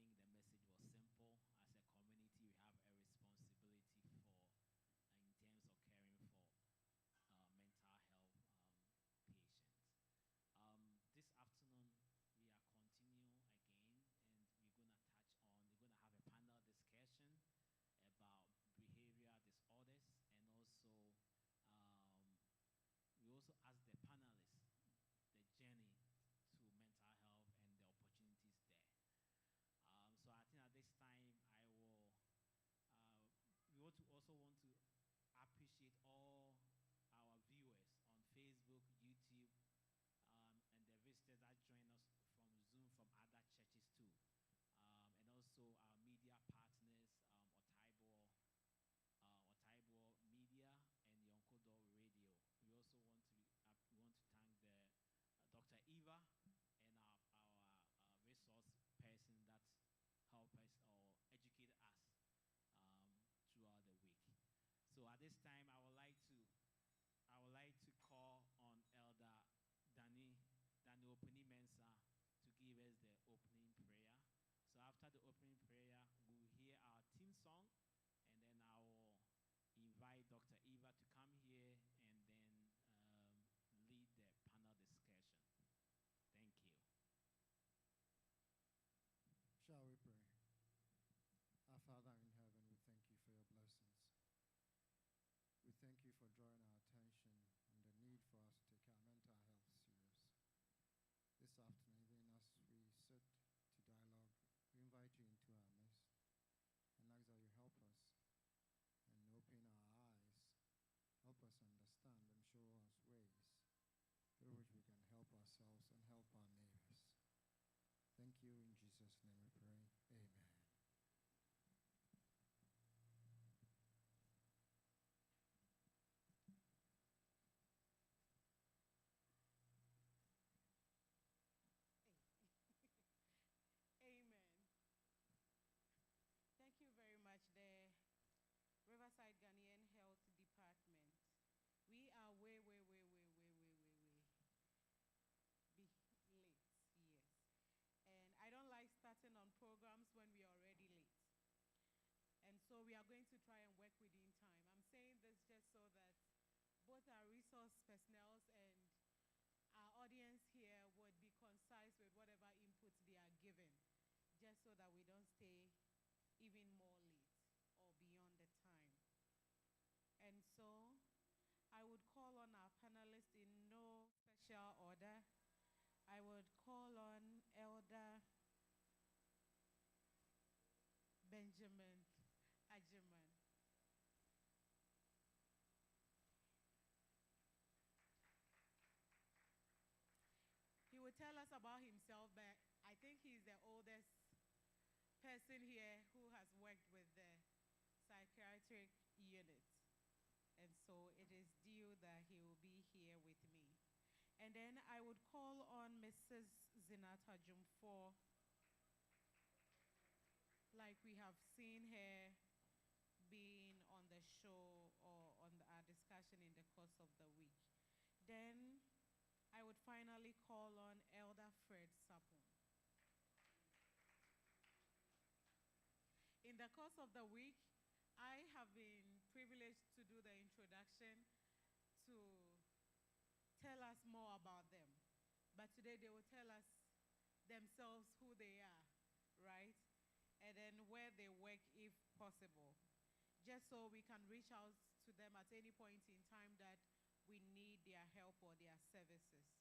regimen also follow up with psychotropic medication management and side effects. And I think on Wednesday, Sister Z also touched on PTSD. She also continued on Thursday with schizophrenia. And then yesterday also, we also, my brother Setousu came back to, what they call, came back and talk about anxiety. Today, we are also grateful to Elder Fred Sapon for the sermon. I think the message was simple. As a community, we have a responsibility for, in terms of caring for mental health patients. This afternoon, we are continuing again, and we're going to have a panel discussion about behavioral disorders, and also we also ask the panelists the journey to mental health and the opportunities there. So I think at this time we also want to appreciate all our viewers on Facebook, YouTube, and the visitors that join us from Zoom from other churches too. And also our media partners, Otaibo Media and Yonkodo Radio. We also want to thank Dr. Eva and our resource person that helped us or educated us throughout the week. So at this time, I would like to call on Elder Daniel Openi Mensah to give us the opening prayer. So after the opening prayer, we'll hear our theme song, and then I will invite Dr. Eva to come here and then lead the panel discussion. Thank you. Shall we pray? Our Father in heaven, we thank you for your blessings. We thank you for drawing our attention on the need for us to take our mental health serious. This afternoon, even as we sit to dialogue, we invite you into our midst and ask that you help us and open our eyes, help us understand and show us ways through which we can help ourselves and help our neighbors. Thank you. In Jesus' name we pray. Amen. Amen. Thank you very much, the Riverside Ghanaian Health Department. We are way late, yes. And I don't like starting on programs when we are already late. And so we are going to try and work within time. I'm saying this just so that both our resource personnel and our audience here would be concise with whatever input they are given, just so that we don't stay even more late or beyond the time. And so I would call on our panelists in no special order. I would call on Elder Benjamin Ajiman. He will tell us about himself, but I think he's the oldest person here who has worked with the psychiatric unit. And so it is due that he will be here with me. And then I would call on Mrs. Zinata Jumfor, like we have seen her being on the show or on our discussion in the course of the week. Then I would finally call on Elder Fred Sapon. In the course of the week, I have been privileged to do the introduction to tell us more about them. But today they will tell us themselves who they are, right? And then where they work if possible, just so we can reach out to them at any point in time that we need their help or their services.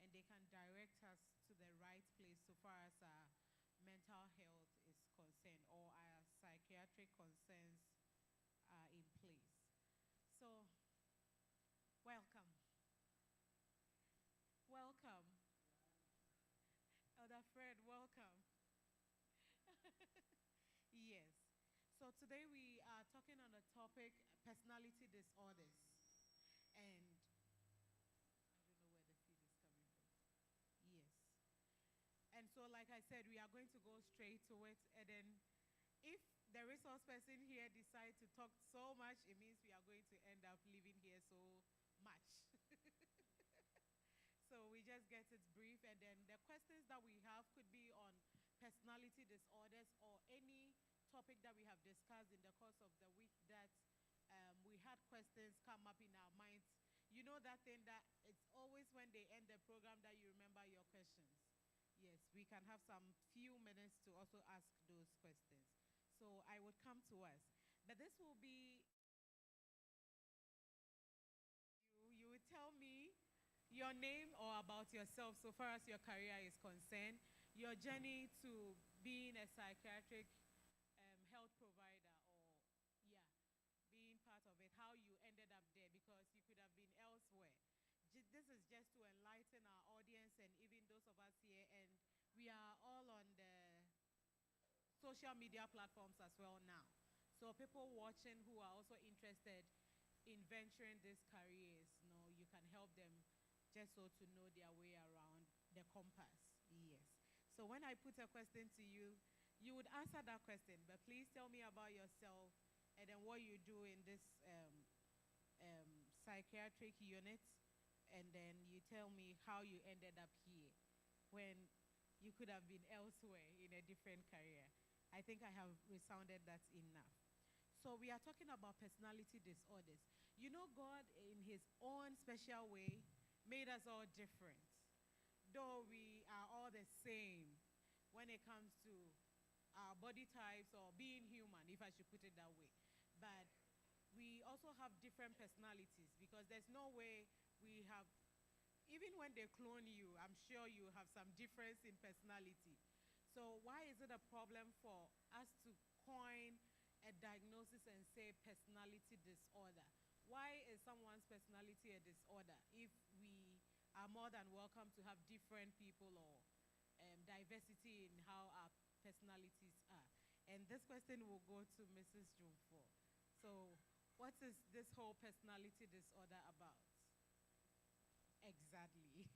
And they can direct us to the right place so far as our mental health is concerned or our psychiatric concerns are in place. Fred, welcome. Yes. So today we are talking on the topic personality disorders. And I don't know where the feed is coming from. Yes. And so, like I said, we are going to go straight to it. And then, if the resource person here decides to talk so much, it means we are going to end up leaving here so much. So we just get it brief, and then the questions that we have could be on personality disorders or any topic that we have discussed in the course of the week that we had questions come up in our minds. You know that thing that it's always when they end the program that you remember your questions. Yes, we can have some few minutes to also ask those questions. So I would come to us. But this will be, you would tell me your name or about yourself so far as your career is concerned, your journey to being a psychiatric health provider, or yeah, being part of it, how you ended up there, because you could have been elsewhere. This is just to enlighten our audience and even those of us here, and we are all on the social media platforms as well now. So people watching who are also interested in venturing these careers, you can help them just so to know their way around the compass. Yes. So when I put a question to you, you would answer that question, but please tell me about yourself and then what you do in this psychiatric unit, and then you tell me how you ended up here when you could have been elsewhere in a different career. I think I have resounded that enough. So we are talking about personality disorders. You know, God, in his own special way, made us all different. Though we are all the same when it comes to our body types or being human, if I should put it that way. But we also have different personalities, because there's no way we have, even when they clone you, I'm sure you have some difference in personality. So why is it a problem for us to coin a diagnosis and say personality disorder? Why is someone's personality a disorder if we are more than welcome to have different people or diversity in how our personalities are? And this question will go to Mrs. Jumfo. So what is this whole personality disorder about? Exactly.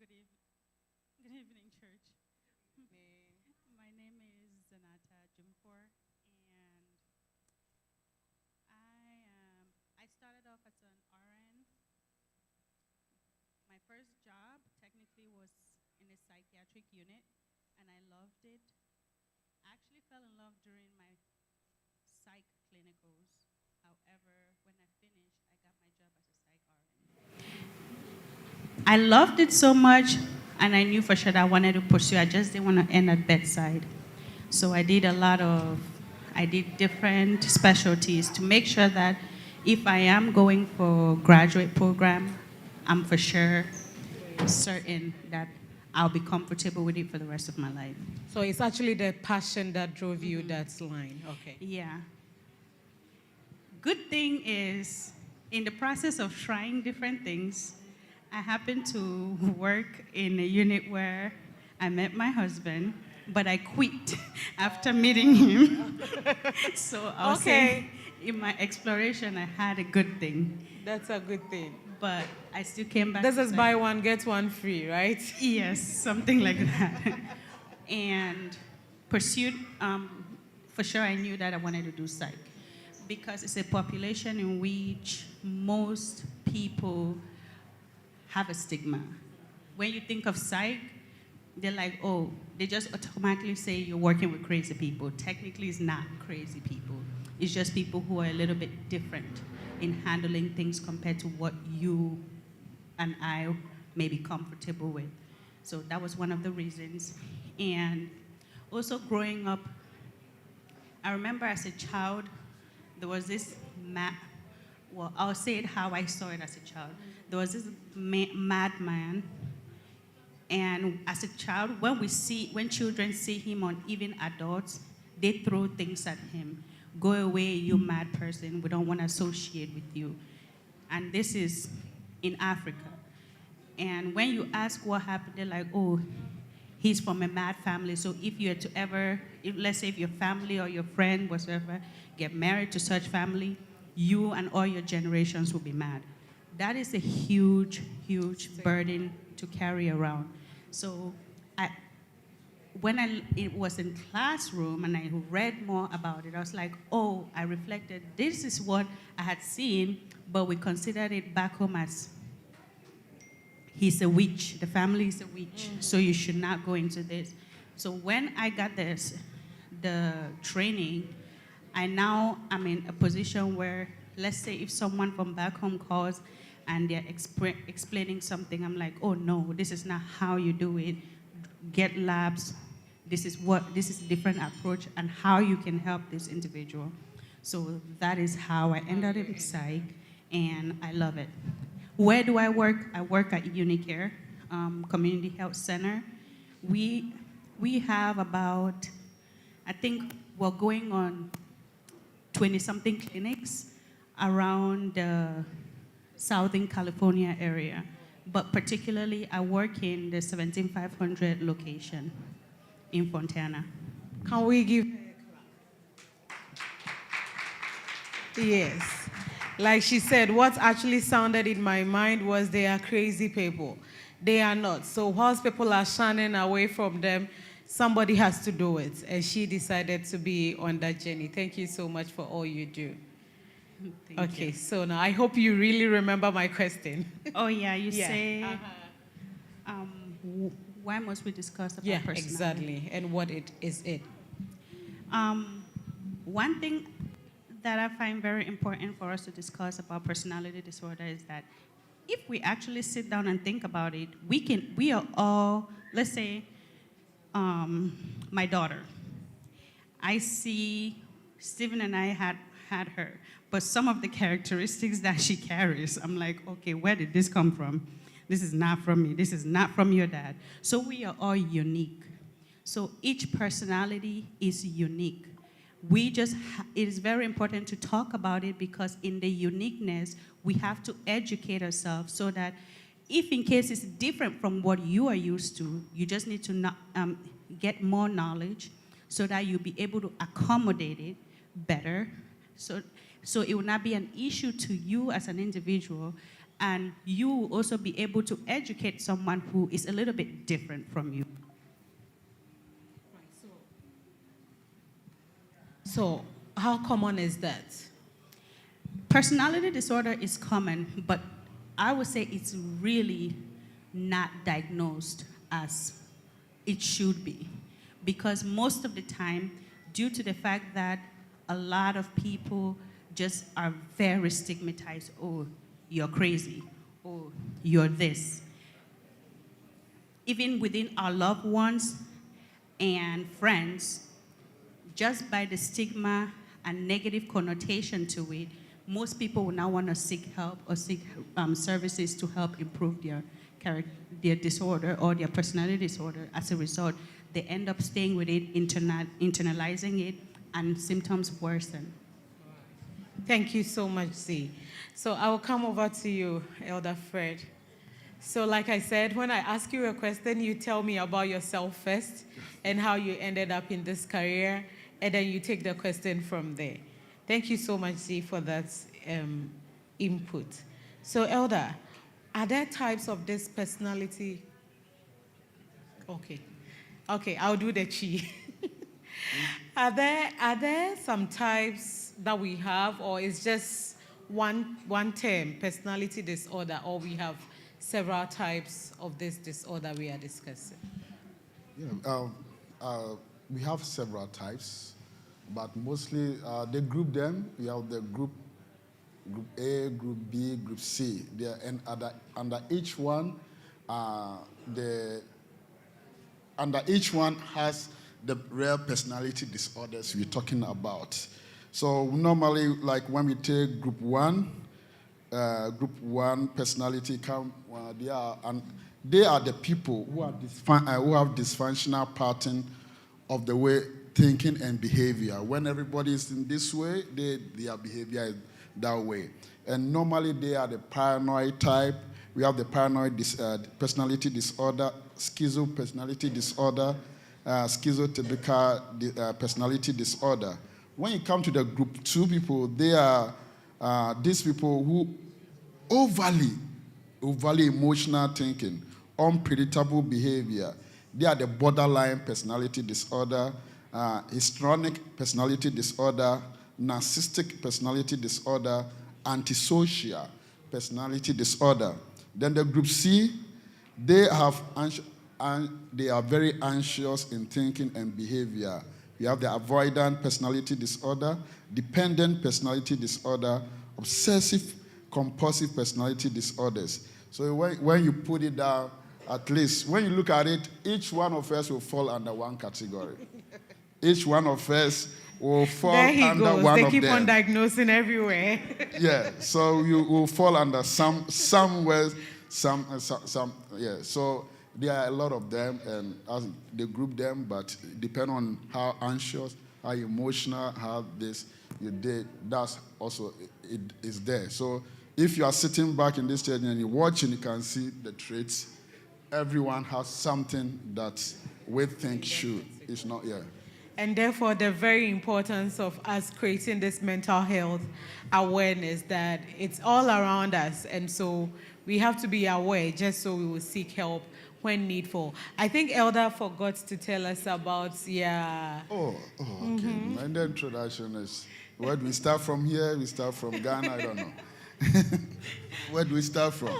Good evening. Good evening, church. Name. My name is Zanata Jumfor, and I started off as an RN. My first job technically was in a psychiatric unit, and I loved it. I actually fell in love during my psych clinicals. However, when I finished, I got my job as a psych RN. I loved it so much, and I knew for sure that I wanted to pursue. I just didn't want to end at bedside. So I did different specialties to make sure that if I am going for graduate program, I'm for sure certain that I'll be comfortable with it for the rest of my life. So it's actually the passion that drove you that line. Okay. Yeah. Good thing is, in the process of trying different things, I happened to work in a unit where I met my husband, but I quit after meeting him. So I'll say in my exploration, I had a good thing. That's a good thing. But I still came back. This is buy one, get one free, right? Yes, something like that. And pursued, for sure I knew that I wanted to do psych, because it's a population in which most people have a stigma. When you think of psych, they're like, oh, they just automatically say you're working with crazy people. Technically, it's not crazy people. It's just people who are a little bit different in handling things compared to what you and I may be comfortable with. So that was one of the reasons. And also growing up, I remember as a child, there was this well, I'll say it how I saw it as a child. There was this madman, and as a child, when children see him, or even adults, they throw things at him. Go away, you mad person. We don't want to associate with you. And this is in Africa. And when you ask what happened, they're like, oh, he's from a mad family. So if you are to ever, let's say if your family or your friend whatsoever get married to such family, you and all your generations will be mad. That is a huge, huge burden to carry around. So when it was in classroom and I read more about it, I was like, oh, I reflected, this is what I had seen, but we considered it back home as he's a witch, the family is a witch, so you should not go into this. So when I got the training, I now am in a position where, let's say if someone from back home calls and they're explaining something, I'm like, oh no, this is not how you do it. Get labs. This is a different approach and how you can help this individual. So that is how I ended up in psych, and I love it. Where do I work? I work at Unicare Community Health Center. We have about, I think we're going on 20-something clinics around the Southern California area. But particularly, I work in the 17500 location in Fontana. Can we give her a clap? Yes. Like she said, what actually sounded in my mind was they are crazy people. They are not. So whilst people are shunning away from them, somebody has to do it. And she decided to be on that journey. Thank you so much for all you do. Thank you. So now I hope you really remember my question. Oh, yeah, you say, why must we discuss about personality? Exactly. And what it is it? One thing that I find very important for us to discuss about personality disorder is that if we actually sit down and think about it, we are all, let's say, my daughter. I see Stephen and I had her, but some of the characteristics that she carries, I'm like, okay, where did this come from? This is not from me. This is not from your dad. So we are all unique. So each personality is unique. It is very important to talk about it because in the uniqueness, we have to educate ourselves so that if in case it's different from what you are used to, you just need to get more knowledge so that you'll be able to accommodate it better. So it will not be an issue to you as an individual, and you will also be able to educate someone who is a little bit different from you. So how common is that? Personality disorder is common, but I would say it's really not diagnosed as it should be. Because most of the time, due to the fact that a lot of people just are very stigmatized, oh, you're crazy, oh, you're this. Even within our loved ones and friends, just by the stigma and negative connotation to it, most people will now want to seek help or seek services to help improve their disorder or their personality disorder. As a result, they end up staying with it, internalizing it, and symptoms worsen. Thank you so much, Z. So I will come over to you, Elder Fred. So like I said, when I ask you a question, you tell me about yourself first and how you ended up in this career, and then you take the question from there. Thank you so much, Z, for that input. So Elder, are there types of this personality? Okay, I'll do the chi. Are there some types that we have, or is just one term, personality disorder, or we have several types of this disorder we are discussing? Yeah, we have several types, but mostly they group them. We have the group A, group B, group C. And under each one, under each one has the rare personality disorders we're talking about. So normally, like when we take group one personality count, they are the people who have dysfunctional pattern of the way thinking and behavior. When everybody is in this way, their behavior is that way. And normally they are the paranoid type, We have the paranoid personality disorder, schizo personality disorder, schizotypical personality disorder. When you come to the group 2 people, they are these people who overly emotional thinking, unpredictable behavior. They are the borderline personality disorder, histrionic personality disorder, narcissistic personality disorder, antisocial personality disorder. Then the group C, they are very anxious in thinking and behavior. You have the avoidant personality disorder, dependent personality disorder, obsessive compulsive personality disorders. So when you put it down, at least when you look at it, each one of us will fall under one category. Each one of us will fall under goes. One they of them. keep on diagnosing everywhere. Yeah, so you will fall under somewhere, yeah. So there are a lot of them, and as they group them, but depending on how anxious, how emotional, how this you did, that's also it is there. So if you are sitting back in this stage and you're watching, you can see the traits. Everyone has something that we think should. It's not here. And therefore, the very importance of us creating this mental health awareness that it's all around us. And so we have to be aware just so we will seek help when needful. I think Elder forgot to tell us about, yeah. Oh, okay. And the introduction is, where do we start from here? We start from Ghana? I don't know. Where do we start from?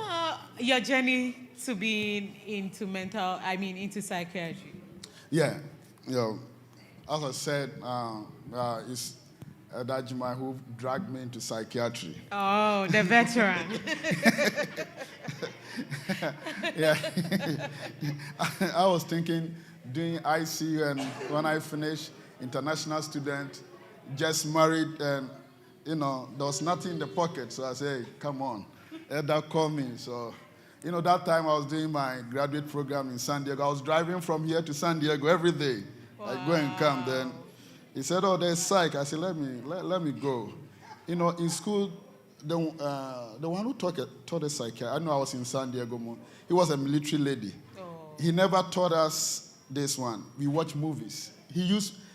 Your journey to being into psychiatry. Yeah, as I said, it's Dajima who dragged me into psychiatry. Oh, the veteran. Yeah. I was thinking doing ICU, and when I finished, international student, just married, and there was nothing in the pocket. So I said, hey, come on. Elder called me. So, that time I was doing my graduate program in San Diego. I was driving from here to San Diego every day. Wow. I go and come. Then he said, oh, there's psych. I said, let me go. In school, the one who taught us psychiatry, I know I was in San Diego. He was a military lady. Oh. He never taught us this one. We watch movies.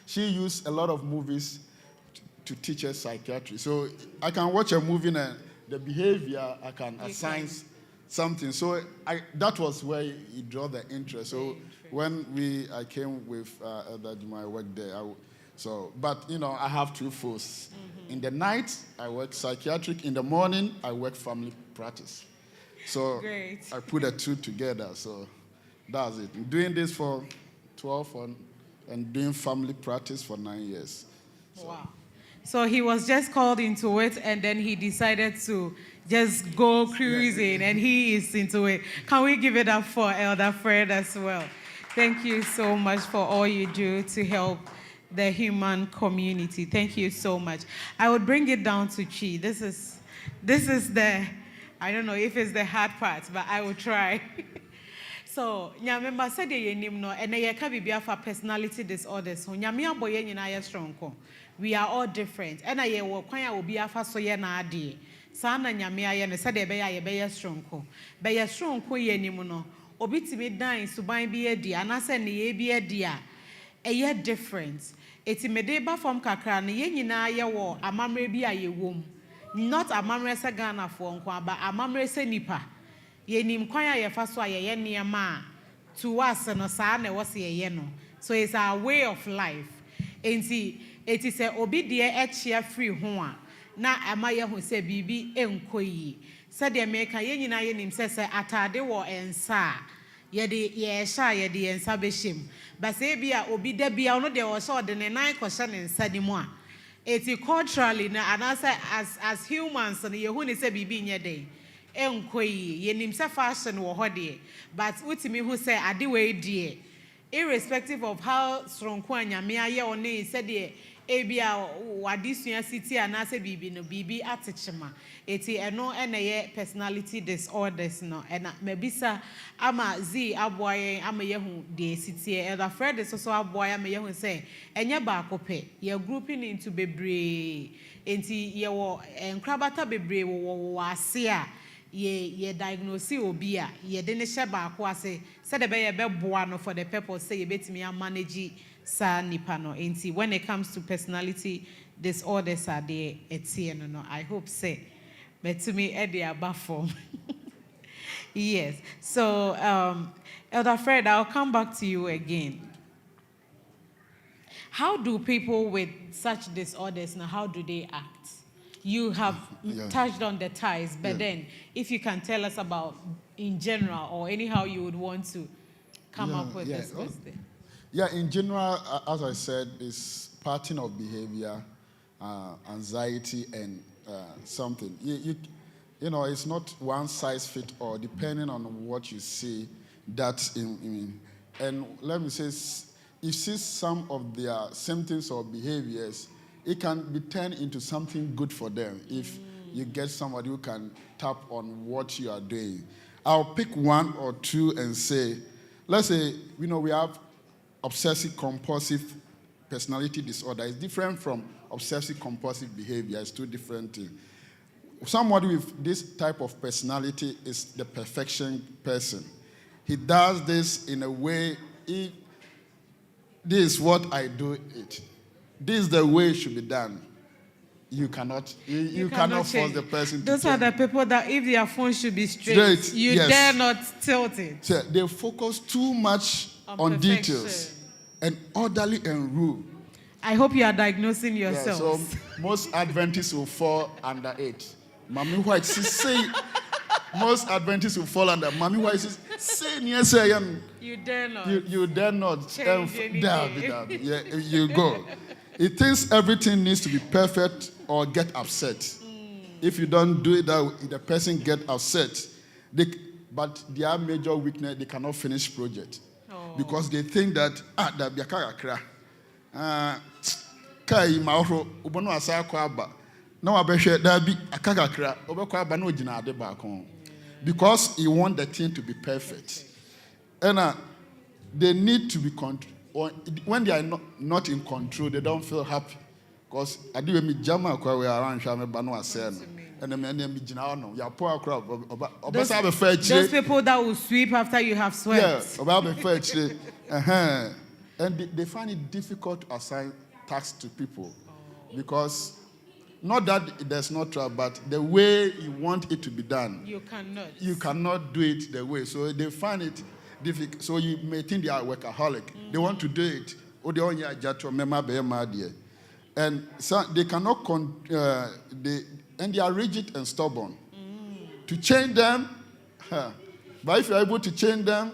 She used a lot of movies to teach us psychiatry. So I can watch a movie and the behavior, I can assign something. So that was where he drew the interest. So when I came with I worked there. But I have 2 full-times. In the night, I work psychiatric. In the morning, I work family practice. So great. I put the 2 together. So that's it. I'm doing this for 12 and doing family practice for 9 years. So. Wow. So he was just called into it, and then he decided to just go cruising, and he is into it. Can we give it up for Elder Fred as well? Thank you so much for all you do to help the human community. Thank you so much. I would bring it down to Chi. This is the, I don't know if it's the hard part, but I will try. So, nyamemba said ye nim no, and ye ka bibia for personality disorders. So, nyamia boye nyina ye strong ko. We are all different. And I wo kwan ya obi afa so ye na ade. Sa na nyamia ye ne said ye be ye strong ko. Be ye strong ko ye nim no. Obi timi dan suban bi ye di anase ne ye bi ye di a. Ye different. Eti mede ba fam kakra ne ye nyina ye wo amamre bi a ye wom. Not amamre se Ghana fo nko aba amamre se nipa. Yenim kwan ya yefa so ayeye niema to us no sa na wo se ye no. So it's our way of life. Enti it is a obi de echia free ho a na ama ye ho se bibi enkoyi. Said the America ye nyina ye nim se atade wo ensa ye de ye sha ye de ensa behim. But say bia obi da bia no de wo so de ne nan ko sha ne ensa di mu a. Eti culturally na anasa as humans no ye hu ne se bibi nye den. Enkoyi yenim se fashion wo hode but utimi hu se ade we die irrespective of how strong ko anyame aye one said de ebia wadisua city anase bibi no bibi atechema eti eno eneye personality disorders no ena mabisa ama zi aboye ama yehu de city elder Fred so aboye ama yehu se enye ba akope ye grouping into bebre enti ye wo enkrabata bebre wo ase a ye diagnose obi a ye de ne hye baako ase said the be boa no for the purpose say ye betimi manage sa nipa no enti when it comes to personality disorders are there etie no I hope say betimi e dey aba form. Yes, so Elder Fred, I'll come back to you again. How do people with such disorders now, how do they act? You have touched on the ties, but then if you can tell us about in general or anyhow you would want to come up with this question. Yeah, in general, as I said, it's pattern of behavior, anxiety, and something. You know, it's not one size fits all, depending on what you see. That's and let me say, you see some of their symptoms or behaviors, it can be turned into something good for them if you get somebody who can tap on what you are doing. I'll pick one or two and say, let's say, we have obsessive compulsive personality disorder. It's different from obsessive compulsive behavior. It's two different things. Somebody with this type of personality is the perfection person. He does this in a way, this is what I do it. This is the way it should be done. You cannot force the person Those to are the people that if their phone should be straight you dare not tilt it. So they focus too much on details and orderly and rule. I hope you are diagnosing yourselves. So most Adventists will fall under it. Mommy White say most Adventists will fall under. Mommy White says, say yes, I am. You dare not. You dare not. Change anything. Yeah, you go. It thinks everything needs to be perfect or get upset. If you don't do it, the person get upset. But their major weakness, they cannot finish project. Because they think that, that be a kara. Kai mauro, ubono asa kwa aba. No abehwe that be a kakakra, obekwa aba no gina ade ba kon. Because he want the thing to be perfect. And they need to be when they are not in control, they don't feel happy. Because I do me jama kwa we around shame ba no ase no. And me gina no. Ya poor crowd obesa be fair. Those people that will sweep after you have swept. Yeah, oba be fair. And they find it difficult to assign tasks to people because not that there's no trouble, but the way you want it to be done. You cannot do it the way. So they find it difficult. So you may think they are workaholic. They want to do it. And so they cannot, and they are rigid and stubborn. To change them, but if you're able to change them,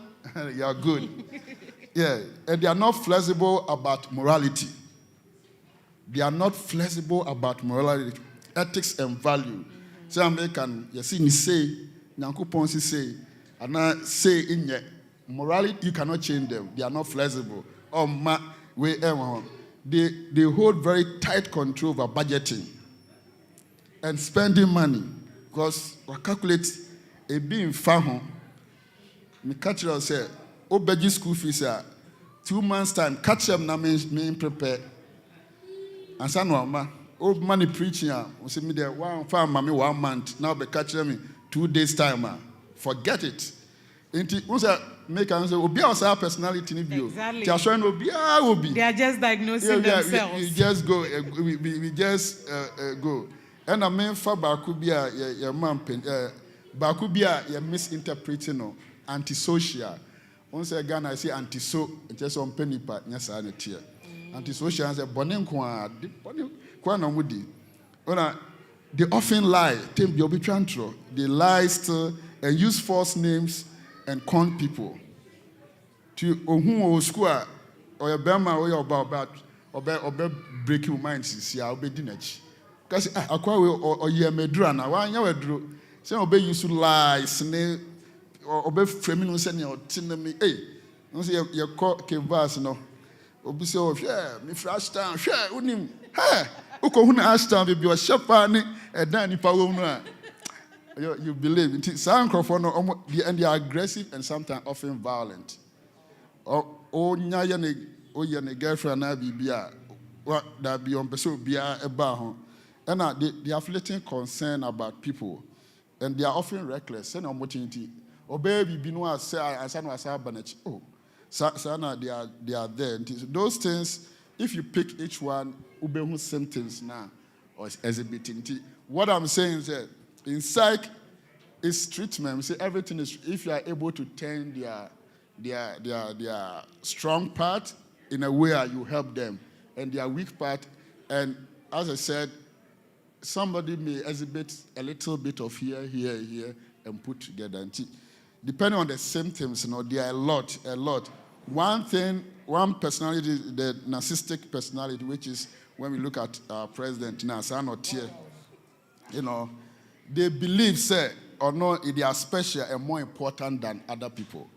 you are good. Yeah, and they are not flexible about morality. They are not flexible about morality, ethics, and value. So American, you see me say, Nyanku Ponsi say, and I say in morality, you cannot change them. They are not flexible. They hold very tight control over budgeting and spending money. Because we calculate a being faho, me catch you say, Obeji school fees 2 months time, catch them na me prepare. And son of old money preaching, we see me there 1 month, now be catching me 2 days time. Forget it. Once I make an answer, Obi our personality in view. Exactly. They are just diagnosing themselves. We just go. We just go. And I mean for Bakubia, your mom, Bakubia, you're misinterpreting antisocial. Once again, I say anti-so, just on penny part, yes, I need here. Antisocial and say, Bonenkwa, Kwanamudi. They often lie, they lie still and use false names and con people. To whom school or your Bama or your about breaking minds, see, I'll be dinach. Because I call or ye medrana, why you drew. Say, obey you to lie, snake, or obey feminine sending or tinami. Hey, don't say your court came vast, no. Obi say, oh, share, me flash down, share, unim, hey, Ukohuna Ashton will be a shepherd and Danny Pawuna. You believe in it. Some and they are aggressive and sometimes often violent. Oh, Nyayane girlfriend, I be what that be on Beso Bia about. And they are fleeting concern about people. and they are often reckless. Send opportunity. Or baby, be no say I say no say banach. Oh, sana they are there. Those things, if you pick each one, ubehu symptoms now or exhibiting. What I'm saying is that in psych, it's treatment. Say everything is if you are able to turn their strong part in a way you help them, and their weak part. And as I said, somebody may exhibit a little bit of here, and put together. And depending on the symptoms, there are a lot. One personality, the narcissistic personality, which is when we look at our president now, they believe, say, or no, they are special and more important than other people.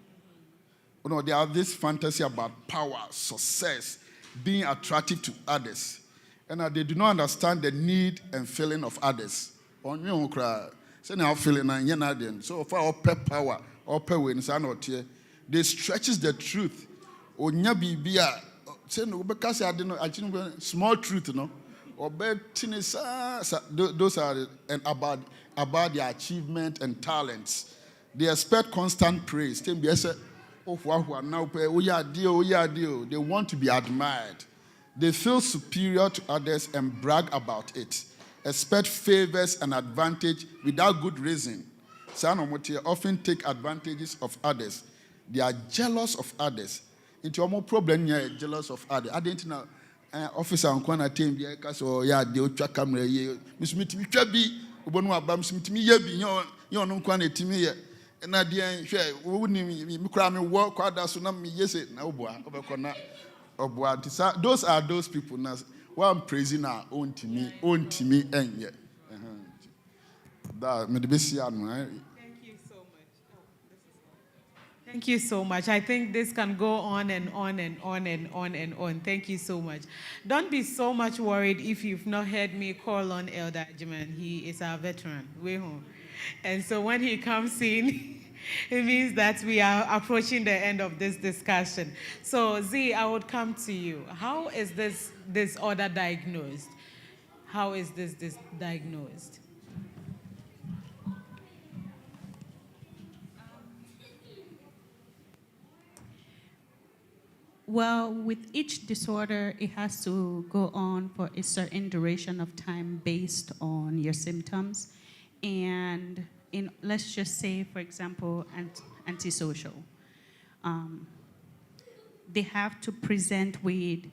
They have this fantasy about power, success, being attractive to others. And they do not understand the need and feeling of others. So for power, they stretches the truth. Small truth, those are and about their achievement and talents. They expect constant praise. They want to be admired. They feel superior to others and brag about it. Expect favors and advantage without good reason. Often take advantages of others. They are jealous of others. Into more problem here, jealous of others. I didn't know. Officer on corner team, they ultra camera. Miss Mitty, Ubonu Abam Smith, me, you know, quantity me. And I didn't share. Wouldn't cry me walk out as soon me, yes, no boy, those are those people now. One praising our own to me, and yet. That may be seen. Thank you so much. I think this can go on and on and on and on and on. Thank you so much. Don't be so much worried if you've not heard me call on Elder Ajiman. He is our veteran. We're home. And so when he comes in, it means that we are approaching the end of this discussion. So, Z, I would come to you. How is this disorder diagnosed? How is this diagnosed? Well, with each disorder, it has to go on for a certain duration of time based on your symptoms. And let's just say, for example, antisocial. They have to present with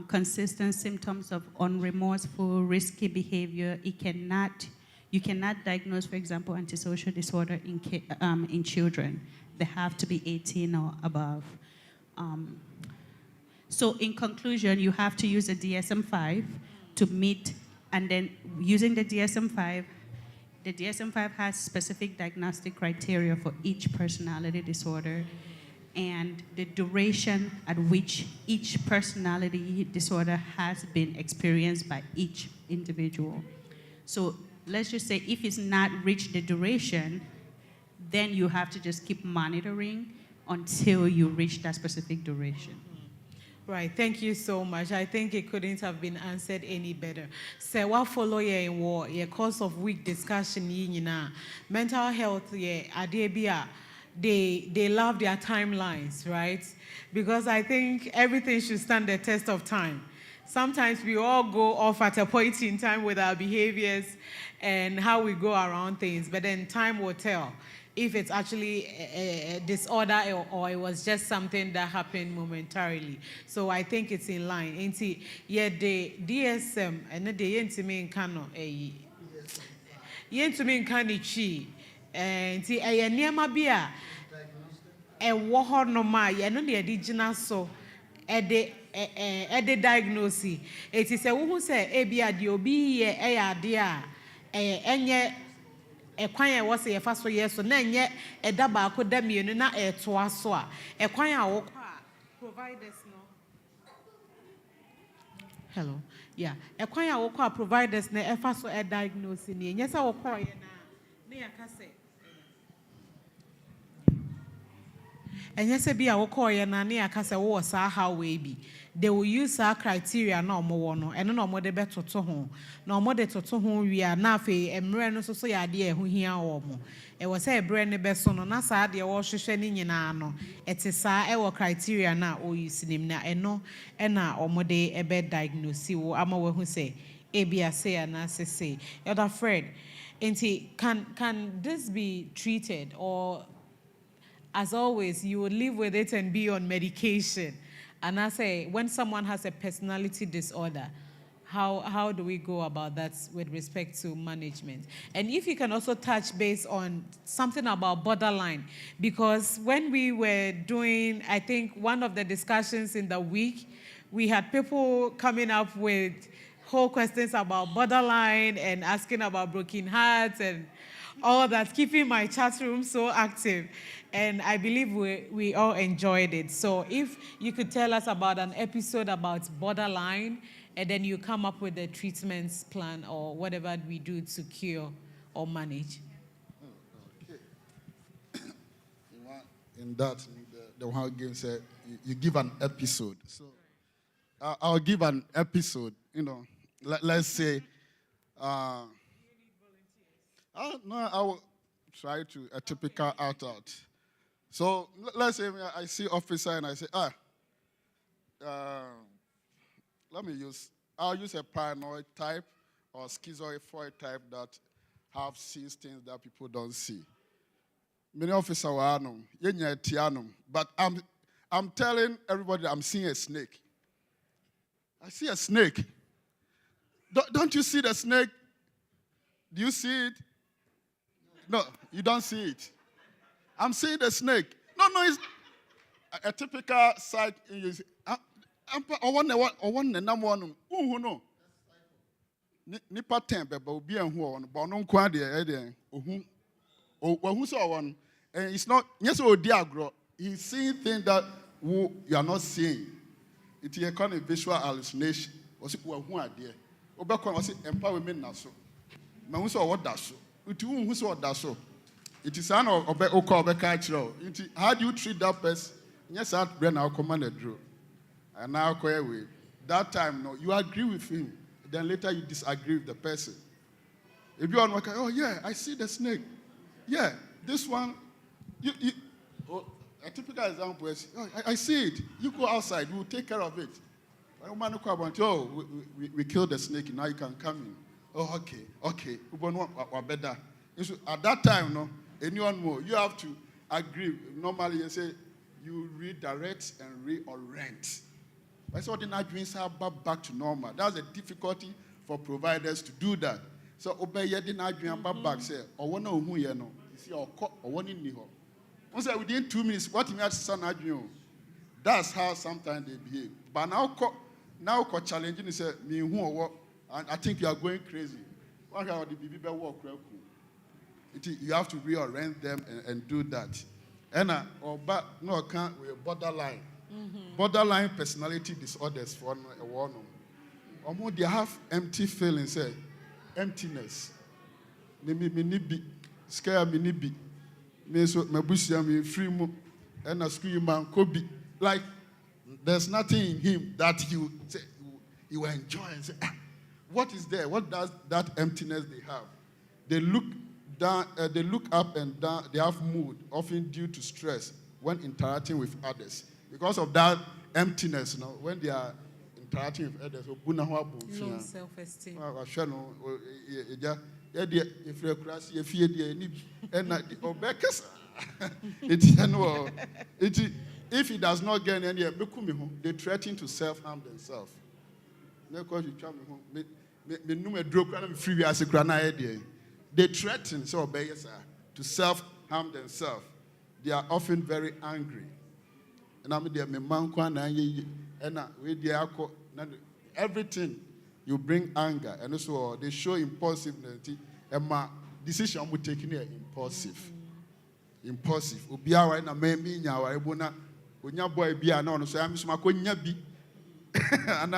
consistent symptoms of unremorseful, risky behavior. You cannot diagnose, for example, antisocial disorder in children. They have to be 18 or above. So in conclusion, you have to use a DSM-5 to meet, and then using the DSM-5 has specific diagnostic criteria for each personality disorder and the duration at which each personality disorder has been experienced by each individual. So let's just say if it's not reached the duration, then you have to just keep monitoring until you reach that specific duration. Right, thank you so much. I think it couldn't have been answered any better. So what follow ye war, ye cause of week discussion mental health they love their timelines, right? Because I think everything should stand the test of time. Sometimes we all go off at a point in time with our behaviors and how we go around things, but then time will tell if it's actually a disorder or it was just something that happened momentarily. So I think it's in line. Inti yeah the DSM and the yentimi in kano yentimi in kanichi inti a niema bia e woho no ma ye no de digina so e de diagnosis. It is a wo say e bia de obi ye e ade a enye ekwan e wo se ye fa so ye so na enye eda ba ko da mienu na eto aso a ekwan a wo kwa providers no hello yeah ekwan a wo kwa providers na e fa so e diagnose ni enye se wo kwa ye na ya ka se enye se bia wo kwa ye na ya ka se wo sa how we bi they will use our criteria na omo no eno na omo de betoto ho na omo de toto ho wi na afi emre no so ya de ehu hia omo e wo say ebre ne beso no na saa de wo hwehwe ni nyina no ete saa e wo criteria na o use nim na eno e na omo de ebe diagnose wo ama we hu say ebia say na say other Fred can this be treated, or as always you will live with it and be on medication? And I say, when someone has a personality disorder, how do we go about that with respect to management? And if you can also touch base on something about borderline, because when we were doing, I think, one of the discussions in the week, we had people coming up with whole questions about borderline and asking about broken hearts and all that, keeping my chat room so active. And I believe we all enjoyed it. So if you could tell us about an episode about borderline, and then you come up with a treatment plan or whatever we do to cure or manage. Okay. In that, the one game said, you give an episode. So I'll give an episode, let's say, no, I will try to a typical out. So let's say I see officer and I say, I'll use a paranoid type or schizoid type that sees things that people don't see. Many officers were but I'm telling everybody I'm seeing a snake. I see a snake. Don't you see the snake? Do you see it? No, you don't see it. I'm seeing the snake. No, it's a typical sight. Nipa tempe ba obi enhu on ba no nkwa de ohun so one, and it's not yes odi agro. He's seeing things that you are not seeing. It is a kind of visual hallucination. Was it who are there? Obekwa was it empowerment na so. Ma hu so what da so. It who so da so. It is an obeka. How do you treat that person? Yes, that brain now commanded drew. And now away. That time, no, you agree with him. Then later you disagree with the person. If you are like, oh yeah, I see the snake. Yeah, this one, a typical example is, oh, I see it. You go outside, we will take care of it. Oh, we killed the snake, now you can come in. Oh, okay. At that time, no, anyone more, you have to agree. Normally, you say, you redirect and reorient. That's what the Nigerians are back to normal. That's the difficulty for providers to do that. So, obey the Nigerian back say, or one know who you know. You see, or one in Niho. Once within 2 minutes, what you have to say, that's how sometimes they behave. But now, challenging is me who or what, and I think you are going crazy. What how the baby walk? You have to reorient them and do that. And no account with borderline. Borderline personality disorders for one. They have empty feelings, emptiness. Me scare me so me free mo and a scream man could be like there's nothing in him that you will enjoy and say, what is there? What does that emptiness they have? They look down, they look up and down, they have mood, often due to stress when interacting with others. Because of that emptiness, when they are interacting with others, low self-esteem. If he does not get any, they threaten to self-harm themselves. They threaten to self-harm themselves. They are often very angry. Everything you bring anger, and also they show impulsiveness. And my decision will take impulsive. Impulsive. Ubiawa na me nyawa ebona onya boy bia na ono so am so makonya bi. And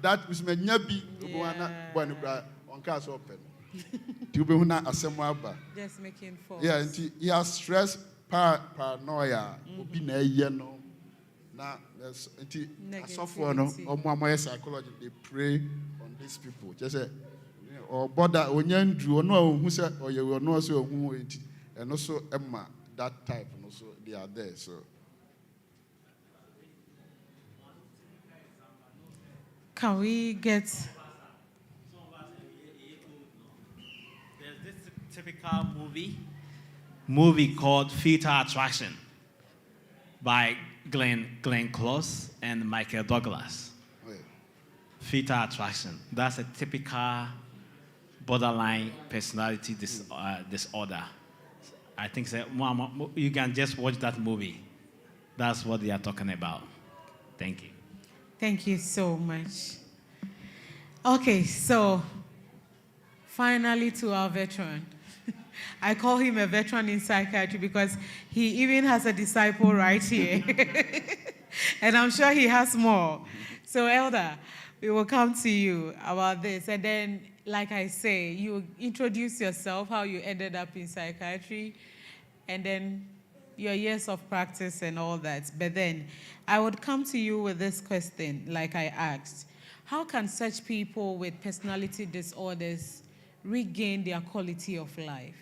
that is me nya bi obona boy no bra onka so open. Ti ube huna asemo aba. Just making false. Yeah, he has stress, paranoia. Obi na eye no. Now, there's Negativity. psychology, they prey on these people. Just say, or bother, when you do, no, who said, or you will know, so who it, and also Emma, that type, and also they are there. So, Can we get... There's this typical movie called Fetal Attraction by Glenn Close and Michael Douglas. yeah. Fetal Attraction. That's a typical borderline personality disorder. I think you can just watch that movie. That's what they are talking about. Thank you. Thank you so much. Okay, so finally to our veteran. I call him a veteran in psychiatry because he even has a disciple right here. And I'm sure he has more. So, Elder, we will come to you about this. And then, like I say, you introduce yourself, how you ended up in psychiatry, and then your years of practice and all that. But then I would come to you with this question, like I asked. How can such people with personality disorders regain their quality of life?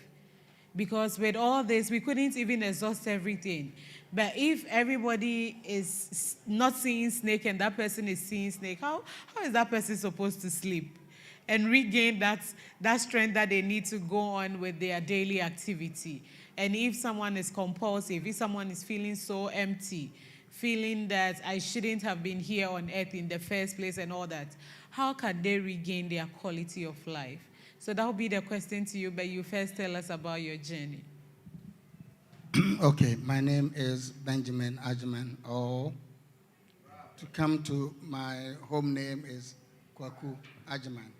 Because with all this, we couldn't even exhaust everything. But if everybody is not seeing snake and that person is seeing snake, how is that person supposed to sleep and regain that strength that they need to go on with their daily activity? And if someone is compulsive, if someone is feeling so empty, feeling that I shouldn't have been here on earth in the first place and all that, how can they regain their quality of life? So that will be the question to you, but you first tell us about your journey. Okay, my name is Benjamin Ajman, or to come to my home name is Kwaku Ajman.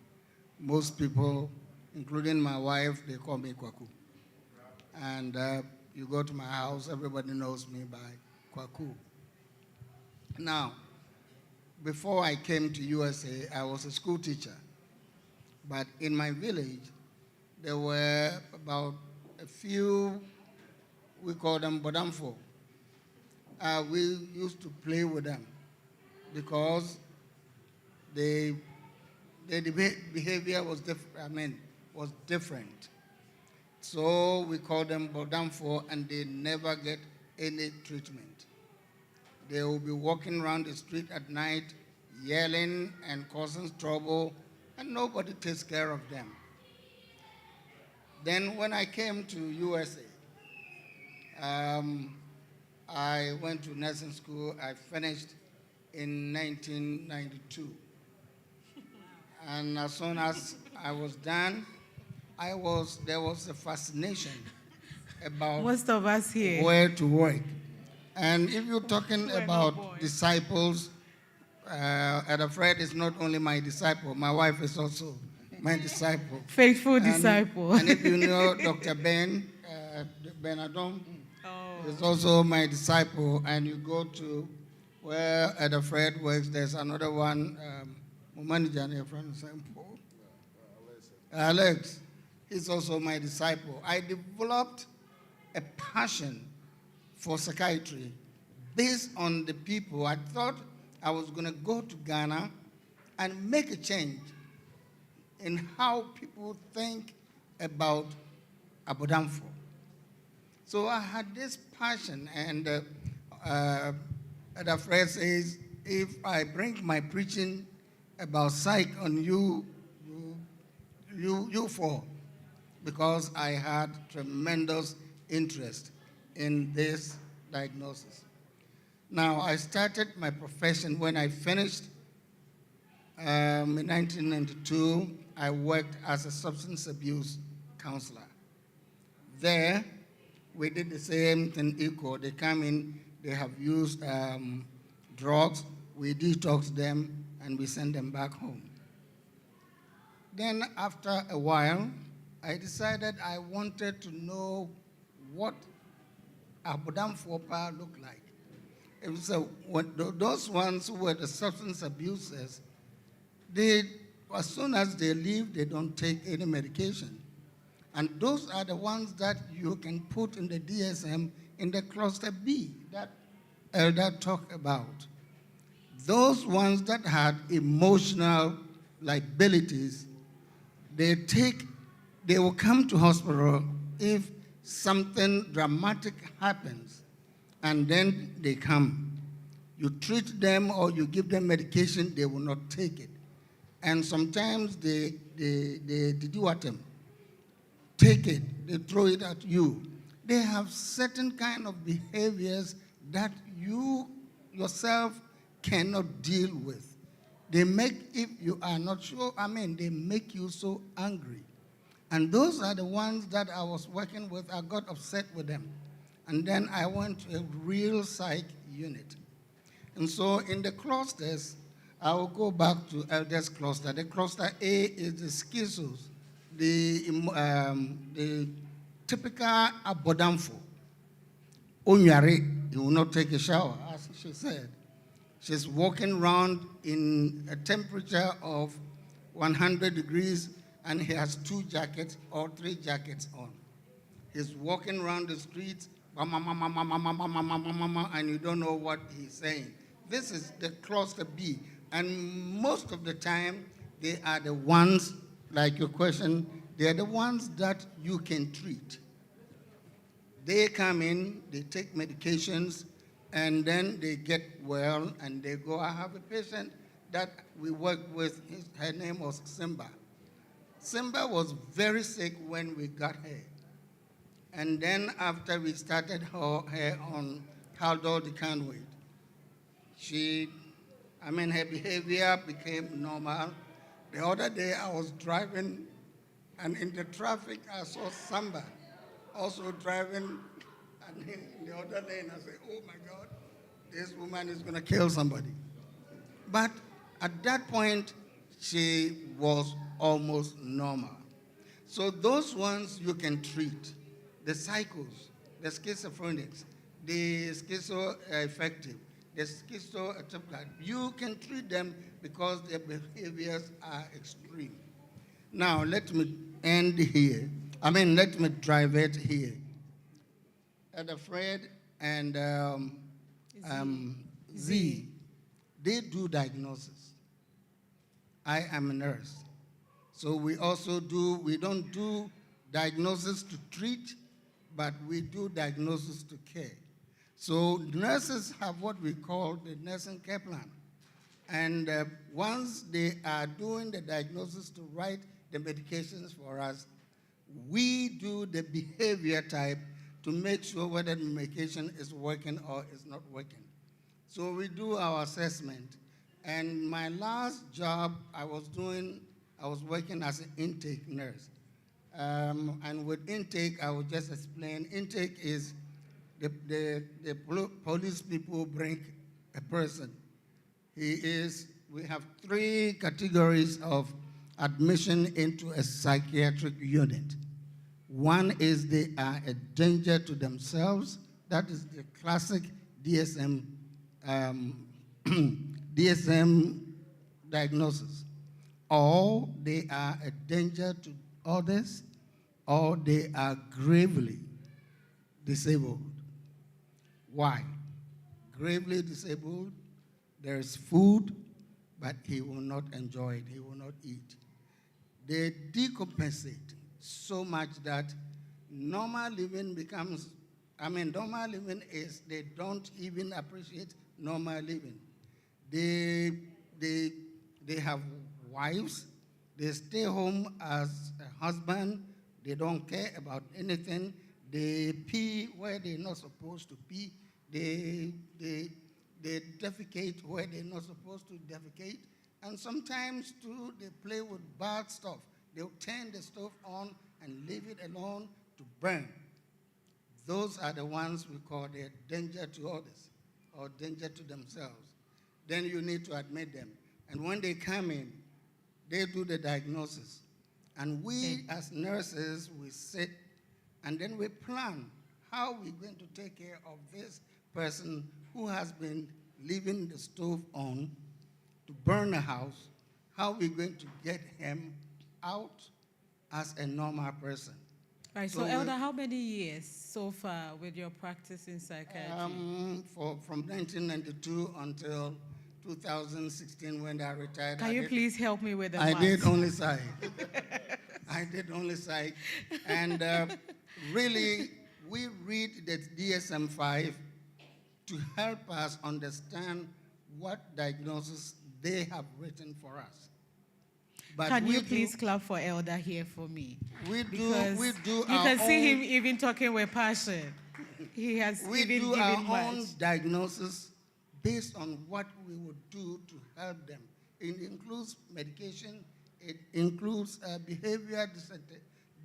Most people, including my wife, they call me Kwaku. And you go to my house, everybody knows me by Kwaku. Now, before I came to USA, I was a school teacher. But in my village, there were about a few, we call them Bodamfo. We used to play with them because their behavior was different. So we call them Bodamfo, and they never get any treatment. They will be walking around the street at night, yelling and causing trouble, and nobody takes care of them. Then when I came to USA, I went to nursing school. I finished in 1992. And as soon as I was done, there was a fascination about most of us here where to work. And if you're talking about disciples, Elder Fred is not only my disciple, my wife is also my disciple. Faithful disciple. And if you know Dr. Ben Adom is also my disciple, and you go to where Elder Fred works, there's another one, manager and a friend, Alex. He's also my disciple. I developed a passion for psychiatry based on the people. I thought I was going to go to Ghana and make a change in how people think about Abodamfo. So I had this passion, and the phrase says, if I bring my preaching about psych on you fall, because I had tremendous interest in this diagnosis. Now, I started my profession when I finished in 1992. I worked as a substance abuse counselor. There, we did the same thing equal. They come in, they have used drugs, we detox them, and we send them back home. Then after a while, I decided I wanted to know what Abodamfo looked like. So those ones who were the substance abusers, as soon as they leave, they don't take any medication. And those are the ones that you can put in the DSM in the cluster B, that elder talked about, those ones that had emotional liabilities, they will come to hospital if something dramatic happens, and then they come. You treat them or you give them medication, they will not take it. And sometimes they do what them? Take it, they throw it at you. They have certain kind of behaviors that you yourself cannot deal with. They make, if you are not sure, they make you so angry. And those are the ones that I was working with. I got upset with them. And then I went to a real psych unit. And so in the clusters, I will go back to elders cluster. The cluster A is the schizos, the typical abodamfo. Onyare, he will not take a shower, as she said. She's walking around in a temperature of 100 degrees, and he has 2 jackets or 3 jackets on. He's walking around the streets, and you don't know what he's saying. This is the cluster B, and most of the time, they are the ones, like your question, they are the ones that you can treat. They come in, they take medications, and then they get well, and they go. I have a patient that we worked with, her name was Simba. Simba was very sick when we got her. And then after we started her on Haldol Decanoate, her behavior became normal. The other day I was driving, and in the traffic I saw Simba also driving, and in the other lane I said, oh my God, this woman is going to kill somebody. But at that point, she was almost normal. So those ones you can treat. The psychos, the schizophrenics, the schizoaffective, the schizoatypical, you can treat them because their behaviors are extreme. Now, let me end here. Let me drive it here. Elder Fred and Z, they do diagnosis. I am a nurse. So we don't do diagnosis to treat, but we do diagnosis to care. So nurses have what we call the nursing care plan. And once they are doing the diagnosis to write the medications for us, we do the behavior type to make sure whether the medication is working or is not working. So we do our assessment. And my last job I was working as an intake nurse. And with intake, I will just explain. Intake is the police people bring a person. We have 3 categories of admission into a psychiatric unit. One is they are a danger to themselves. That is the classic DSM diagnosis. Or they are a danger to others, or they are gravely disabled. Why? Gravely disabled, there is food, but he will not enjoy it, he will not eat. They decompensate so much that normal living becomes, normal living is they don't even appreciate normal living. They have wives, they stay home as a husband, they don't care about anything, they pee where they're not supposed to pee, they defecate where they're not supposed to defecate, and sometimes too they play with bad stuff. They'll turn the stove on and leave it alone to burn. Those are the ones we call the danger to others or danger to themselves. Then you need to admit them. And when they come in, they do the diagnosis. And we as nurses, we sit and then we plan how we're going to take care of this person who has been leaving the stove on to burn a house, how we're going to get him out as a normal person. Right. So, Elder, how many years so far with your practice in psychiatry? From 1992 until 2016 when I retired. Can you please help me with the I maths? did only psych. I did only psych. And really, we read the DSM-5 to help us understand what diagnosis they have written for us. But can you please clap for Elder here for me? We do you can see him even talking with passion. He has even given much. We do our own diagnosis based on what we would do to help them. It includes medication. It includes behavior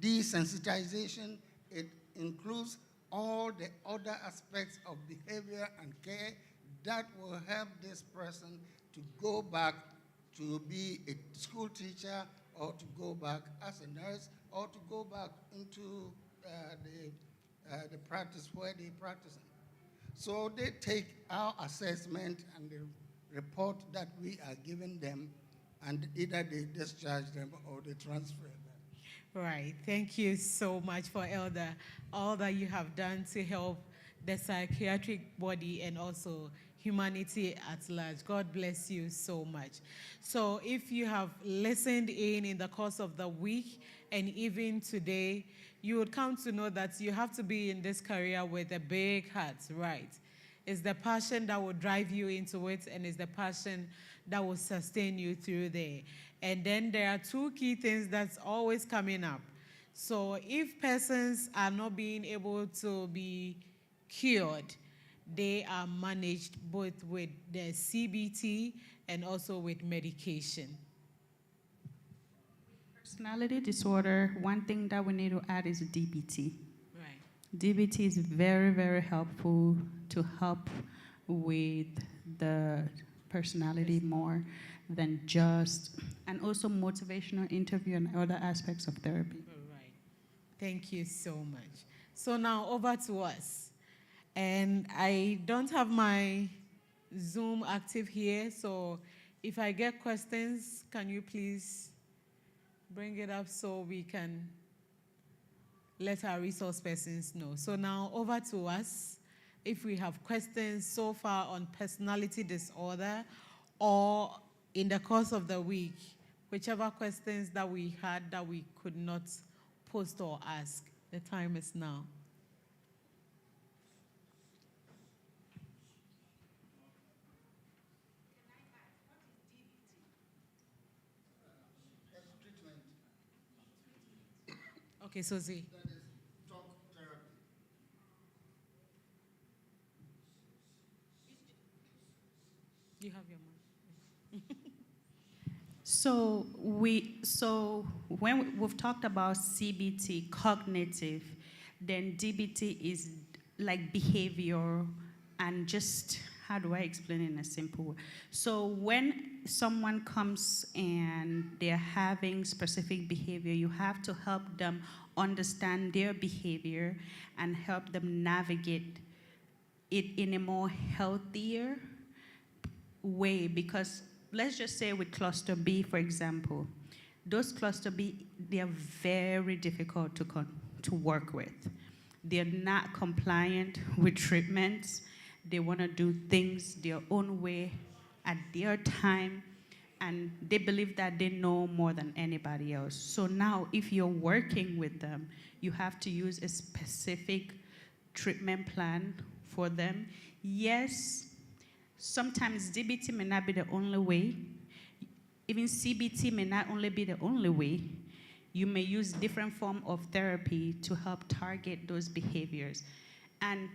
desensitization. It includes all the other aspects of behavior and care that will help this person to go back to be a school teacher, or to go back as a nurse, or to go back into the practice where they practice. So they take our assessment and the report that we are giving them, and either they discharge them or they transfer them. Right. Thank you so much for Elder, all that you have done to help the psychiatric body and also humanity at large. God bless you so much. So if you have listened in the course of the week and even today, you would come to know that you have to be in this career with a big heart, right? It's the passion that will drive you into it, and it's the passion that will sustain you through there. And then there are two key things that's always coming up. So if persons are not being able to be cured, they are managed both with the CBT and also with medication. Personality disorder, one thing that we need to add is DBT. Right. DBT is very, very helpful to help with the personality more than just, and also motivational interview and other aspects of therapy. All right. Thank you so much. So now over to us. And I don't have my Zoom active here, so if I get questions, can you please bring it up so we can let our resource persons know. So now over to us. If we have questions so far on personality disorder or in the course of the week, whichever questions that we had that we could not post or ask, the time is now. Okay, so Z. That is talk therapy. You have your mic. So when we've talked about CBT, cognitive, then DBT is like behavior and just, how do I explain it in a simple way? So when someone comes and they're having specific behavior, you have to help them understand their behavior and help them navigate it in a more healthier way. Because let's just say with cluster B, for example, those cluster B, they are very difficult to work with. They're not compliant with treatments. They want to do things their own way at their time, and they believe that they know more than anybody else. So now if you're working with them, you have to use a specific treatment plan for them. Yes, sometimes DBT may not be the only way. Even CBT may not only be the only way. You may use different form of therapy to help target those behaviors. And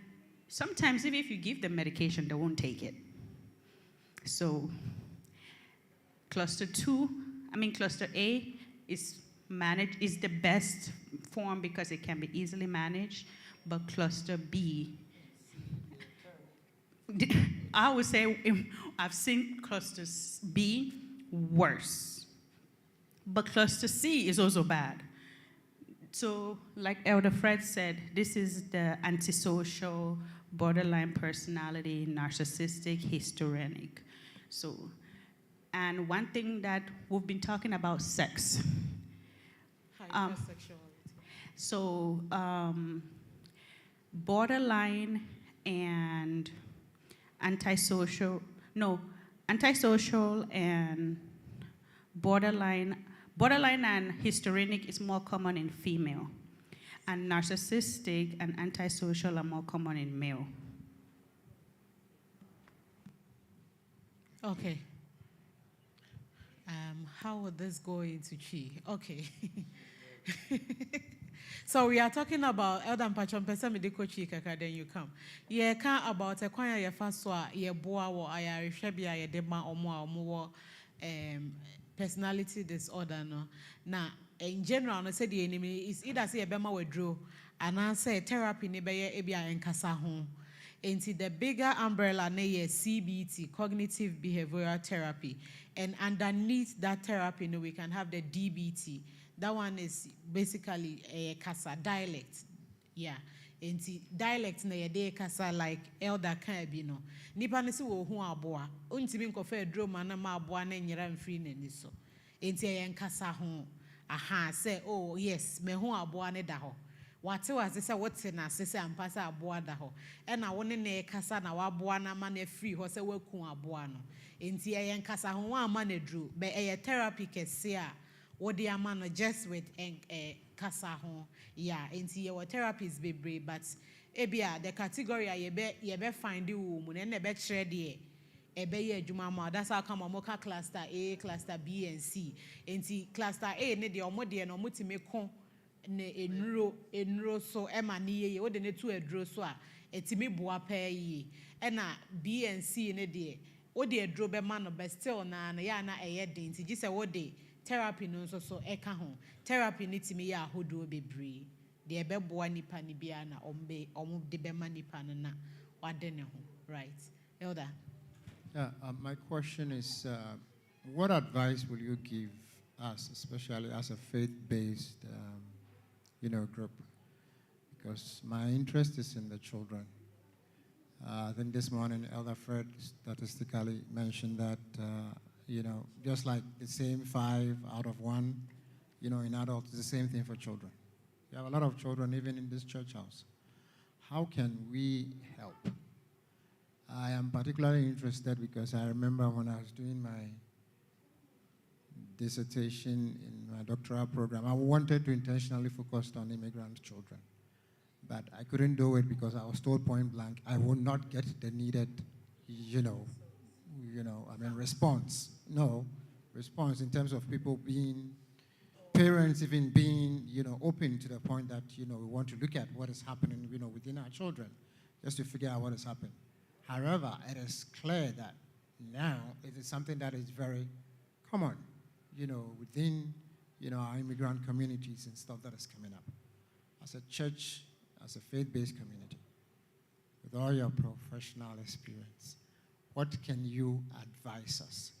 sometimes even if you give them medication, they won't take it. So cluster A is the best form because it can be easily managed, but cluster B, I would say I've seen clusters B worse, but cluster C is also bad. So like Elder Fred said, this is the antisocial, borderline personality, narcissistic, histrionic. So, and one thing that we've been talking about sex. Hypersexuality. So borderline and antisocial and borderline and histrionic is more common in female, and narcissistic and antisocial are more common in male. Okay. How would this go into Chi? Okay. So we are talking about Elder Mpachon Pesa Mediko Chi Kaka, then you come. Yeah, can about a kwanya ye faswa ye boa wo ayare hwebia ye de ma omo personality disorder no. Na in general no say the enemy is either say e be ma wedro and say therapy ne be ye ebia enkasa ho. Into the bigger umbrella ne CBT, cognitive behavioral therapy, and underneath that therapy we can have the DBT. That one is basically a kasa dialect. Yeah. Into dialect na ye kasa like elder can be no. Nipa ne se wo hu aboa. Untimi nkofa edro mana ma aboa na nyira mfiri na ni so. Into ye nkasa ho. Aha say oh yes, me hu aboa ne da ho. Wate was say what's na sese ampasa aboa da ho. E na wone na kasa na waboa na ma na free ho say waku aboa no. Into ye nkasa ho wa ma na dru. Be e therapy kese a what the amano just with kasa ho. Yeah, into your therapies be brave, but ebia the category ye be find you woman and be trade ye jumama. That's how come moka cluster A, cluster B and C. Into cluster A ne de omode no mutime kon ne enro so ema ni ye wo de ne tu edro so a etimi boa pa yi. Ena B and C ne de wo de edro be ma no be still na ya na eye de nti gise wo de therapy no so eka ho. Therapy ni timi ya hodo bebre. De ebe boa nipa ni bia na omo de be ma nipa na wade ne ho. Right. Elder. Yeah, my question is, what advice will you give us, especially as a faith-based, group? Because my interest is in the children. I think this morning Elder Fred statistically mentioned that, just like the same 5 out of 1, in adults, it's the same thing for children. We have a lot of children even in this church house. How can we help? I am particularly interested because I remember when I was doing my dissertation in my doctoral program, I wanted to intentionally focus on immigrant children. But I couldn't do it because I was told point blank, I will not get the needed, response. No, response in terms of people being, parents even being, open to the point that, we want to look at what is happening, within our children, just to figure out what is happening. However, it is clear that now it is something that is very common, within, our immigrant communities and stuff that is coming up. As a church, as a faith-based community, with all your professional experience, what can you advise us?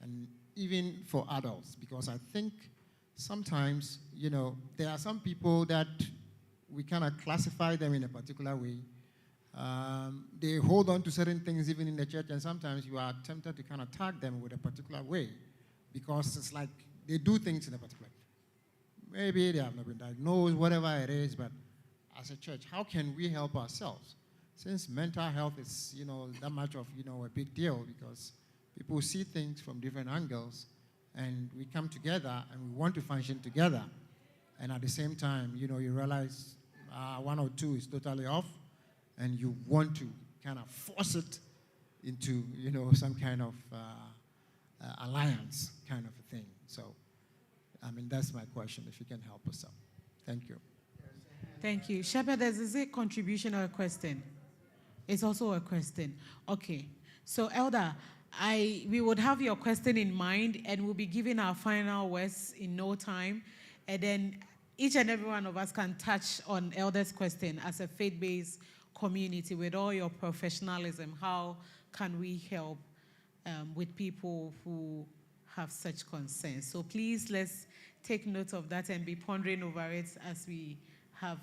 And even for adults, because I think sometimes, there are some people that we kind of classify them in a particular way. They hold on to certain things even in the church, and sometimes you are tempted to kind of tag them with a particular way because it's like they do things in a particular way. Maybe they have not been diagnosed, whatever it is, but as a church, how can we help ourselves? Since mental health is, that much of, a big deal because people see things from different angles and we come together and we want to function together. And at the same time, you realize 1 or 2 is totally off and you want to kind of force it into, some kind of alliance kind of a thing. So, that's my question, if you can help us out. Thank you. Thank you. Shepherd, is it contribution or a question? It's also a question. Okay. So, Elder, we would have your question in mind and we'll be giving our final words in no time. And then each and every one of us can touch on Elder's question as a faith-based community with all your professionalism. How can we help with people who have such concerns? So please, let's take note of that and be pondering over it as we have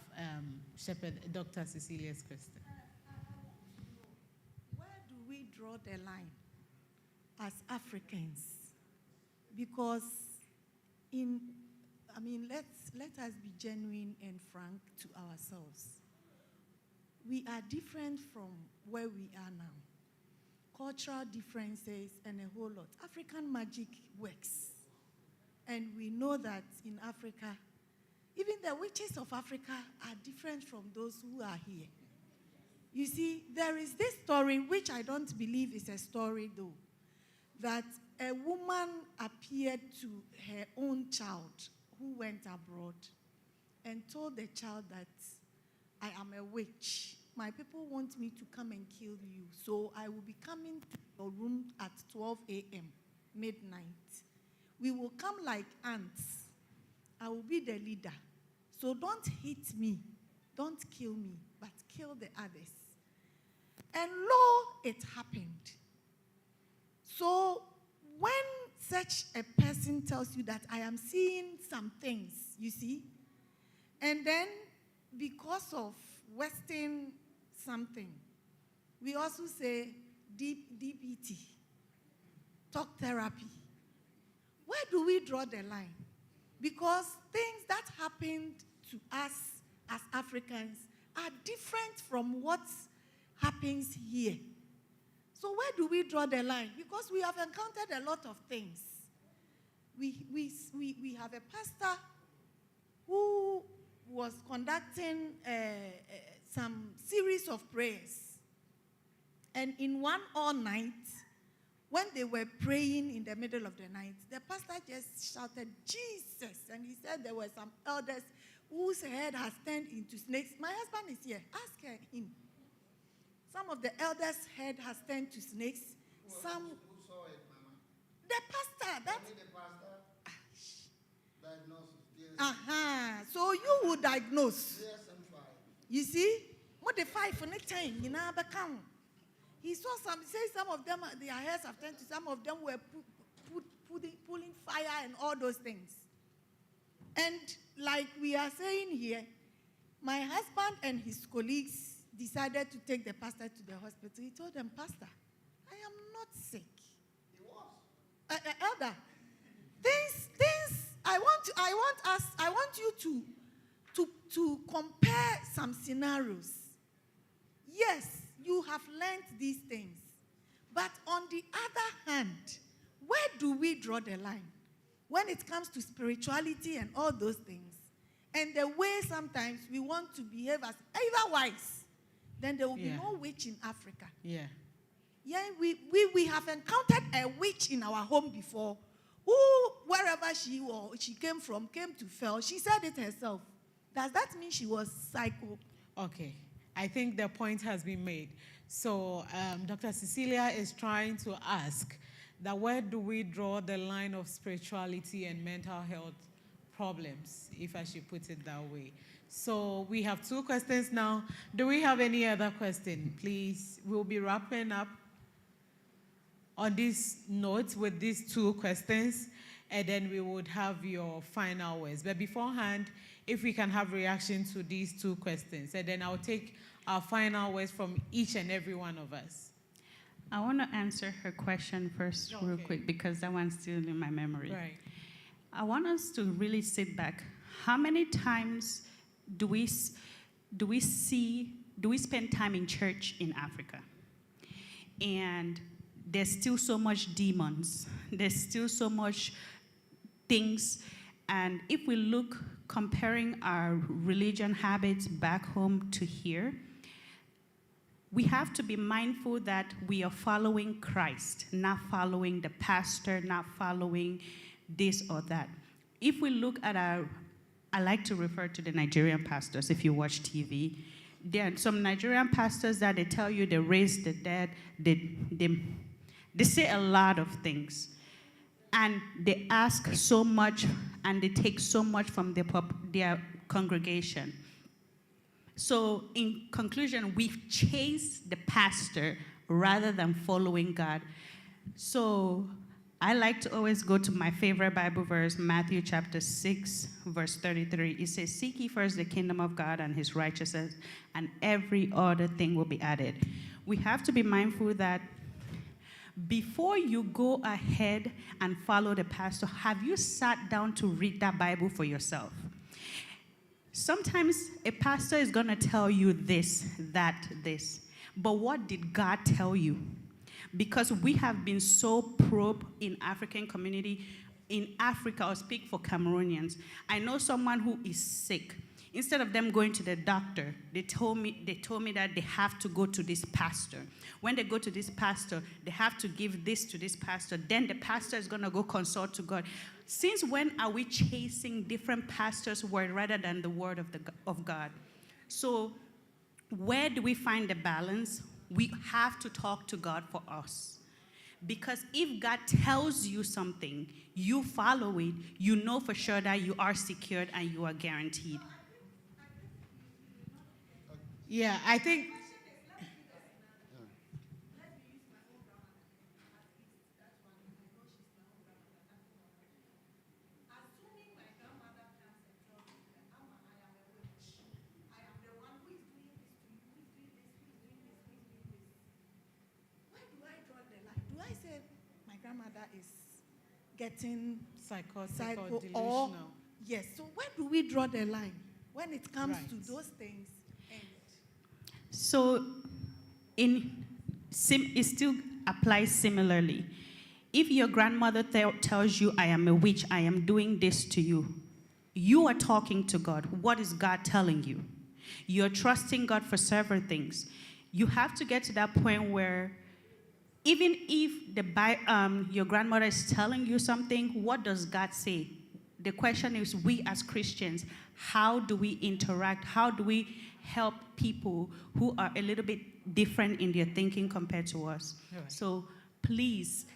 Shepherd Dr. Cecilia's question. Where do we draw the line as Africans? Because mean, let us be genuine and frank to ourselves. We are different from where we are now. Cultural differences and a whole lot. African magic works. And we know that in Africa, even the witches of Africa are different from those who are here. You see, there is this story, which I don't believe is a story though, that a woman appeared to her own child who went abroad and told the child that, I am a witch. My people want me to come and kill you, so I will be coming to your room at 12 a.m., midnight. We will come like ants. I will be the leader. So don't hit me, don't kill me, but kill the others. And lo, it happened. So when such a person tells you that I am seeing some things, you see, and then because of Western something, we also say DBT, talk therapy. Where do we draw the line? Because things that happened to us as Africans are different from what happens here. So where do we draw the line? Because we have encountered a lot of things. We have a pastor who was conducting some series of prayers. And in one all night, when they were praying in the middle of the night, the pastor just shouted, Jesus. And he said there were some elders whose head has turned into snakes. My husband is here. Ask him. Some of the elders' head has turned to snakes. Who saw it, Mama? The pastor. Only the pastor? So you would diagnose. DSM-5. You see? What the 5 for next time, you know, become. He saw some of them, their hairs have turned to, some of them were pulling fire and all those things. And like we are saying here, my husband and his colleagues decided to take the pastor to the hospital. He told them, Pastor, I am not sick. He was. Elder, things, I want you to compare some scenarios. Yes, you have learned these things. But on the other hand, where do we draw the line? When it comes to spirituality and all those things, and the way sometimes we want to behave as otherwise, then there will be no witch in Africa. Yeah. Yeah, we have encountered a witch in our home before, who, wherever she came from, came to fail. She said it herself. Does that mean she was psycho? Okay. I think the point has been made. So Dr. Cecilia is trying to ask that where do we draw the line of spirituality and mental health problems, if I should put it that way. So we have 2 questions now. Do we have any other question? Please, we'll be wrapping up on this note with these 2 questions, and then we would have your final words. But beforehand, if we can have reaction to these 2 questions, and then I'll take our final words from each and every one of us. I want to answer her question first real quick, because that one's still in my memory. Right. I want us to really sit back. How many times do we spend time in church in Africa? And there's still so much demons. There's still so much things. And if we look, comparing our religion habits back home to here, we have to be mindful that we are following Christ, not following the pastor, not following this or that. If we look at I like to refer to the Nigerian pastors if you watch TV. There are some Nigerian pastors that they tell you they raise the dead, they say a lot of things. And they ask so much and they take so much from their congregation. So in conclusion, we've chased the pastor rather than following God. So I like to always go to my favorite Bible verse, Matthew chapter 6, verse 33. It says, seek ye first the kingdom of God and his righteousness, and every other thing will be added. We have to be mindful that before you go ahead and follow the pastor, have you sat down to read that Bible for yourself? Sometimes a pastor is going to tell you this, that, this. But what did God tell you? Because we have been so probed in African community. In Africa, I'll speak for Cameroonians. I know someone who is sick. Instead of them going to the doctor, they told me that they have to go to this pastor. When they go to this pastor, they have to give this to this pastor. Then the pastor is going to go consult to God. Since when are we chasing different pastors' word rather than the word of God? So where do we find the balance? We have to talk to God for us. Because if God tells you something, you follow it, you know for sure that you are secured and you are guaranteed. Yeah, I think. Do I say my grandmother is getting Psychotic or or delusional? yes? So where do we draw the line when it comes Right. to those things? So it still applies similarly. If your grandmother tells you, I am a witch, I am doing this to you, you are talking to God. What is God telling you? You're trusting God for several things. You have to get to that point where even if your grandmother is telling you something, what does God say? The question is, we as Christians, how do we interact? How do we help people who are a little bit different in their thinking compared to us? Right. So please,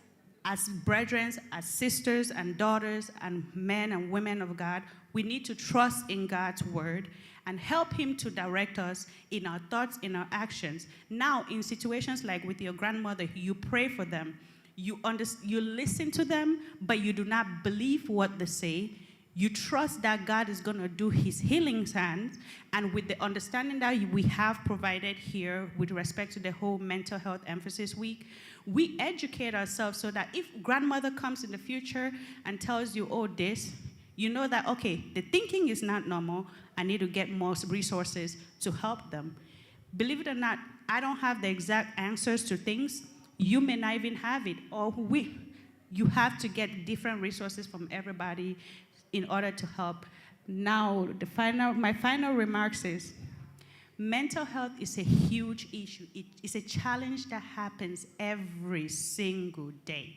as brethren, as sisters and daughters and men and women of God, we need to trust in God's word and help him to direct us in our thoughts, in our actions. Now, in situations like with your grandmother, you pray for them. You listen to them, but you do not believe what they say. You trust that God is going to do his healing hands, and with the understanding that we have provided here with respect to the whole mental health emphasis week, we educate ourselves so that if grandmother comes in the future and tells you, oh, this, you know that, okay, the thinking is not normal. I need to get more resources to help them. Believe it or not, I don't have the exact answers to things. You may not even have it, or you have to get different resources from everybody in order to help. Now, my final remarks is, mental health is a huge issue. It is a challenge that happens every single day.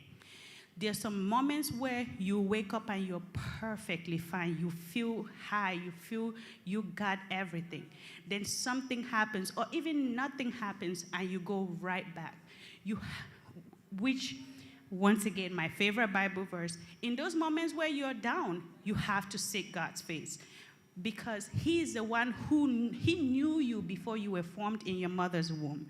There are some moments where you wake up and you're perfectly fine. You feel high. You feel you got everything. Then something happens, or even nothing happens, and you go right back. Which, once again, my favorite Bible verse, in those moments where you're down, you have to seek God's face. Because he is the one he knew you before you were formed in your mother's womb.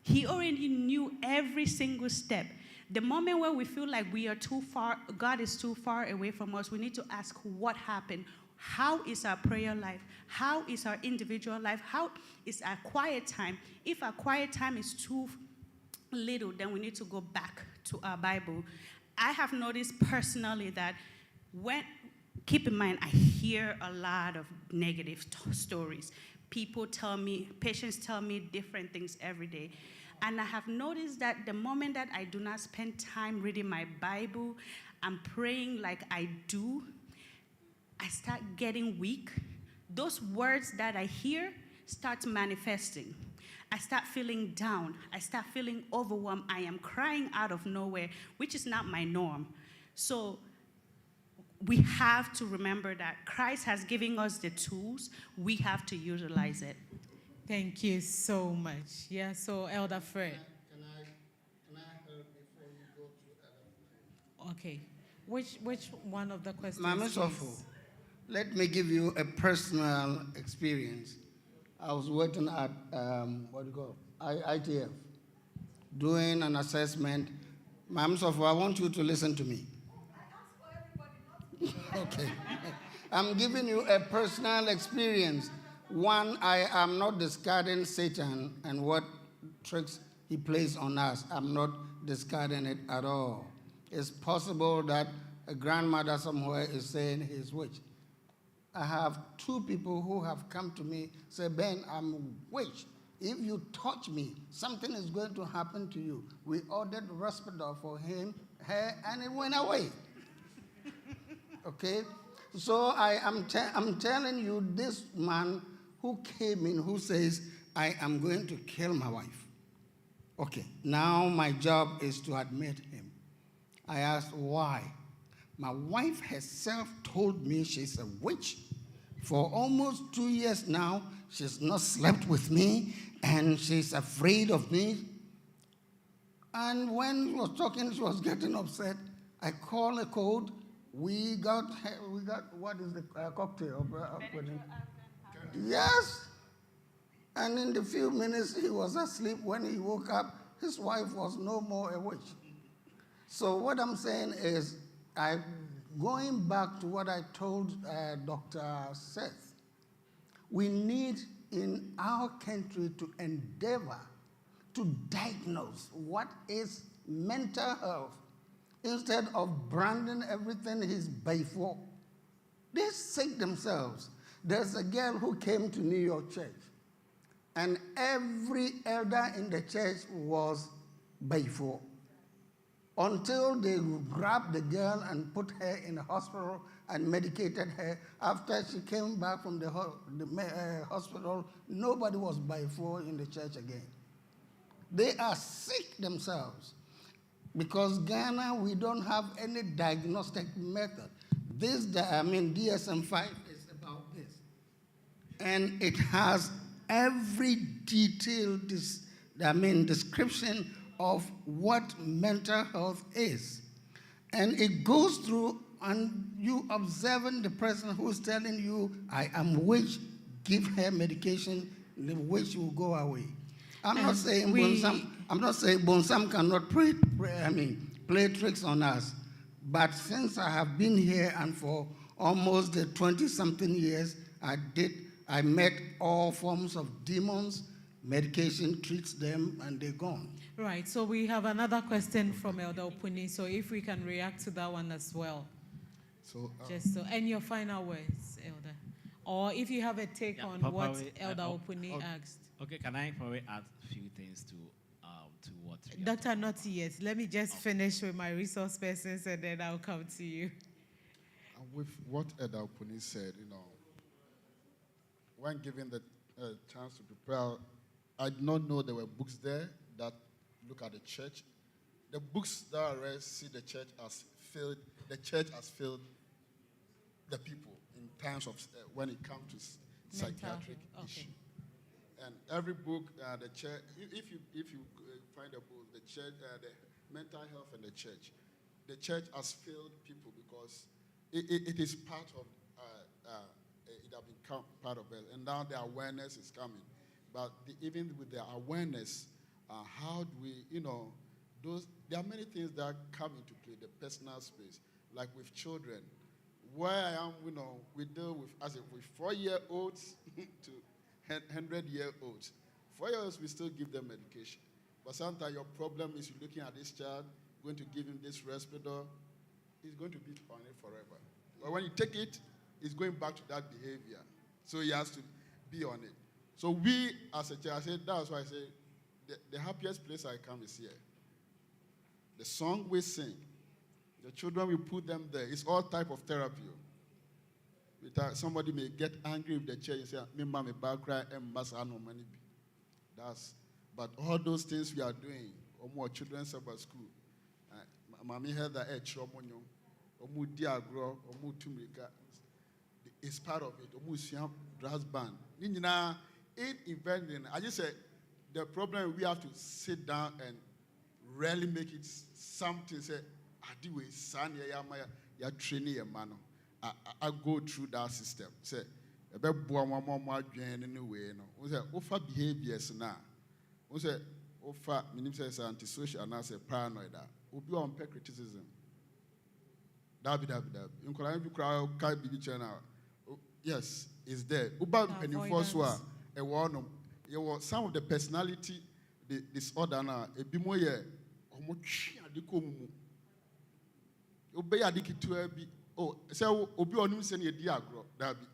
He already knew every single step. The moment where we feel like we are too far, God is too far away from us, we need to ask what happened. How is our prayer life? How is our individual life? How is our quiet time? If our quiet time is too little, then we need to go back to our Bible. I have noticed personally that keep in mind, I hear a lot of negative stories. Patients tell me different things every day. And I have noticed that the moment that I do not spend time reading my Bible and praying like I do, I start getting weak. Those words that I hear start manifesting. I start feeling down. I start feeling overwhelmed. I am crying out of nowhere, which is not my norm. So we have to remember that Christ has given us the tools. We have to utilize it. Thank you so much. Yeah, so Elder Fred. Can I help before you go to Elder Fred? Okay. Which one of the questions? Mama please? Sofo, let me give you a personal experience. I was working at, ITF, doing an assessment. Mama Sofo, I want you to listen to me. Okay. I'm giving you a personal experience. One, I am not discarding Satan and what tricks he plays on us. I'm not discarding it at all. It's possible that a grandmother somewhere is saying he's witch. I have 2 people who have come to me, say, Ben, I'm witch. If you touch me, something is going to happen to you. We ordered Respidol for him, her, and it went away. Okay? So I'm telling you, this man who came in, who says, I am going to kill my wife. Okay, now my job is to admit him. I asked why. My wife herself told me she's a witch. For almost 2 years now, she's not slept with me, and she's afraid of me. And when she was talking, she was getting upset. I called a code. We got what is the cocktail? Yes. And in the few minutes he was asleep. When he woke up, his wife was no more a witch. So what I'm saying is, going back to what I told Dr. Seth, we need in our country to endeavor to diagnose what is mental health instead of branding everything as before. They sick themselves. There's a girl who came to New York church, and every elder in the church was before, until they grabbed the girl and put her in the hospital and medicated her. After she came back from the hospital, nobody was before in the church again. They are sick themselves. Because Ghana, we don't have any diagnostic method. DSM-5 is about this. And it has every detailed description of what mental health is. And it goes through, and you observing the person who's telling you, I am witch, give her medication, the witch will go away. I'm not saying Bonsam cannot play tricks on us. But since I have been here, and for almost 20-something years, I met all forms of demons. Medication treats them, and they're gone. Right. So we have another question from Elder Opuni. So if we can react to that one as well. And your final words, Elder. Or if you have a take on what Elder Opuni asked. Okay, can I probably add a few things to what? Doctor, not yet. Let me just finish with my resource persons, and then I'll come to you. With what Elder Opuni said, when given the chance to prepare, I did not know there were books there that look at the church. The books that I read see the church has failed the people in terms of when it comes to psychiatric issue. And every book, the church, if you find a book, the church, the mental health in the church has failed people because it is part of, it has become part of it. And now the awareness is coming. But even with the awareness, how do we, there are many things that come into play, the personal space, like with children. Where I am, we deal with 4-year-olds to 100-year-olds. 4-year-olds, we still give them medication. But sometimes your problem is you're looking at this child, going to give him this Respidol, he's going to be on it forever. But when you take it, he's going back to that behavior. So he has to be on it. So we, as a church, I said, that's why I say, the happiest place I come is here. The song we sing, the children, we put them there. It's all type of therapy. Somebody may get angry with the church and say, me mama back cry and no money. But all those things we are doing, or more children about school. Mommy heard that it's part of it. Brass band. In event, I just said the problem we have to sit down and really make it something. Say, Adiwe, son, ya training a man. I go through that system. Say, a bit more anyway. No, say, offer behaviors now. Say, offer ministers antisocial and as a paranoid. Obi on pay criticism. Dabi. In Korean, you crowd can't be channel. Yes, it's there. Uba penny force a warning. Some of the personality disorder now. A bit more Omochi adikomu. Obey adikitue bi. Oh, so obi onum se ne di agro dabi.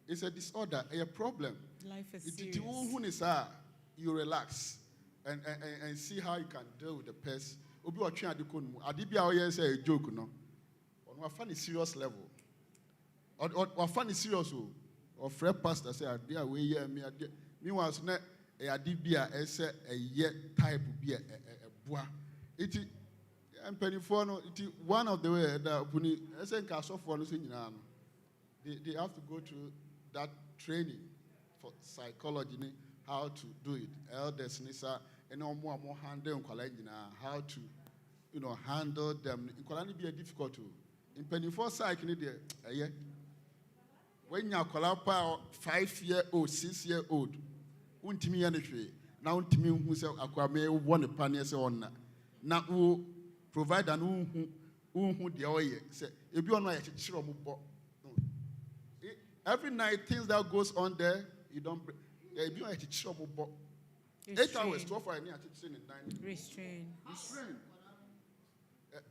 It's a disorder, a problem. Life is serious. You relax and see how you can deal with the person. Obi o twa adikomu. Adibia o yen say a joke no. On wa fan serious level. Or fan serious o. Or friend pastor say adia we ye me adia. Meanwhile so na adibia e say a ye type bi a boa. It and pennyfo no it one of the way that puni I say nka sofo no so nyina no. They have to go through that training for psychology, how to do it. Elders, Nisa, and no more handle how to, handle them. It can be a difficult to. In penny-for cycle, when you call 5-year-old, 6-year-old, untimi anyway. Now untimi who say akwame one a panier on. Now who provide an who the oil say if you want to show every night, things that goes on there, you don't. If you are a trouble, 8 hours, 12 hours, restrain.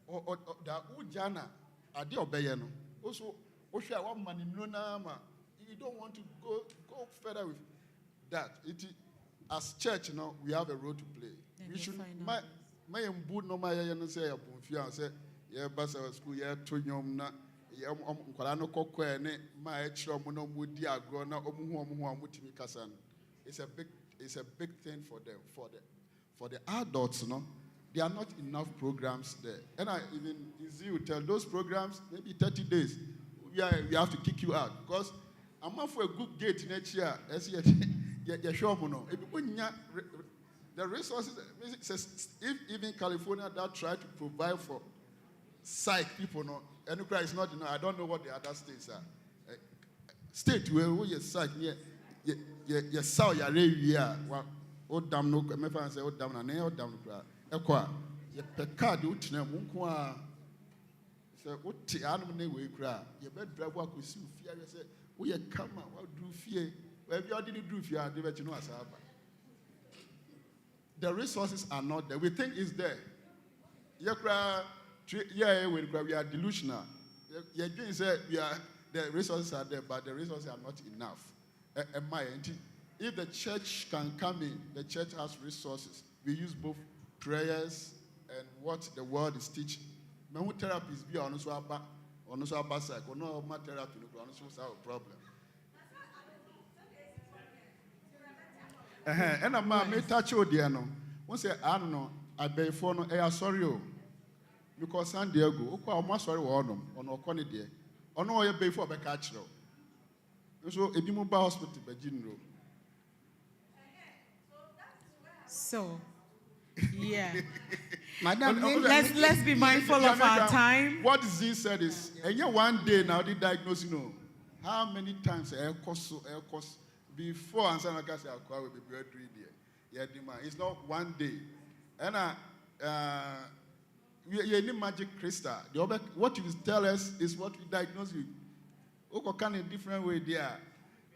Or the Ujana, Adi Obeyano. Also, Osha, one man in Nunama. You don't want to go further with that. As church, we have a role to play. We should. My boot no my say a bonfire say, yeah, Bassa school, yeah, Tunyom. It's a big thing for them. For the adults, there are not enough programs there. And even easy to tell those programs maybe 30 days. We have to kick you out because I'm not for a good gate next year. The resources, if even California that try to provide for psych people, and is not, I don't know what the other states are. State where you psych, you saw your area, what damn no, my friend say, what damn, and what damn, Equa, you pecard, you munqua. So, what the animal we cry, you better drive walk with you, fear, you say, we are come out, what do fear? Well, you didn't do fear, they bet you know as the resources are not there. We think it's there. You cry. We are delusional. The resources are there, but the resources are not enough. If the church can come in, the church has resources. We use both prayers and what the world is teaching. Many therapies be on also about psych. No therapy, no problem. And I'm me touch you, dear no. One say I don't know. I beg for no. I sorry. Because San Diego, almost sorry, or no, Connie dear, or no, you pay for a catch. So, if you move by hospital, by general. So, yeah. Madam, let's be mindful of our time. What disease said is, and you one day now, they diagnose, how many times air cost before and some guys are quite with the bread reader. Yeah, it's not one day. And you need magic crystal. What you tell us is what we diagnose you. Okay, can in different way there.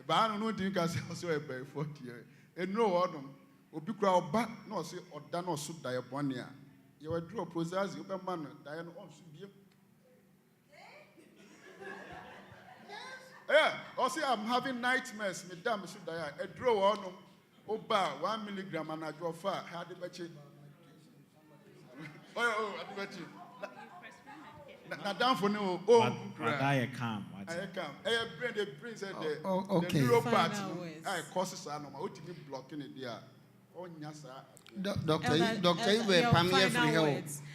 But I don't know if you can say also a very 40 years. And no one, Obi crowd back, no say or done or suit diabonia. You will draw process, you can man, Diana on should be. Yeah, also I'm having nightmares, Madame should die. A draw on Oba 1 milligram and I draw far. How did I Oh, I bet you. Now down for no. Oh, I come. The brain said okay. The neural part. I causes are no. What you blocking it there? Oh, yes, Doctor, you were Pamia free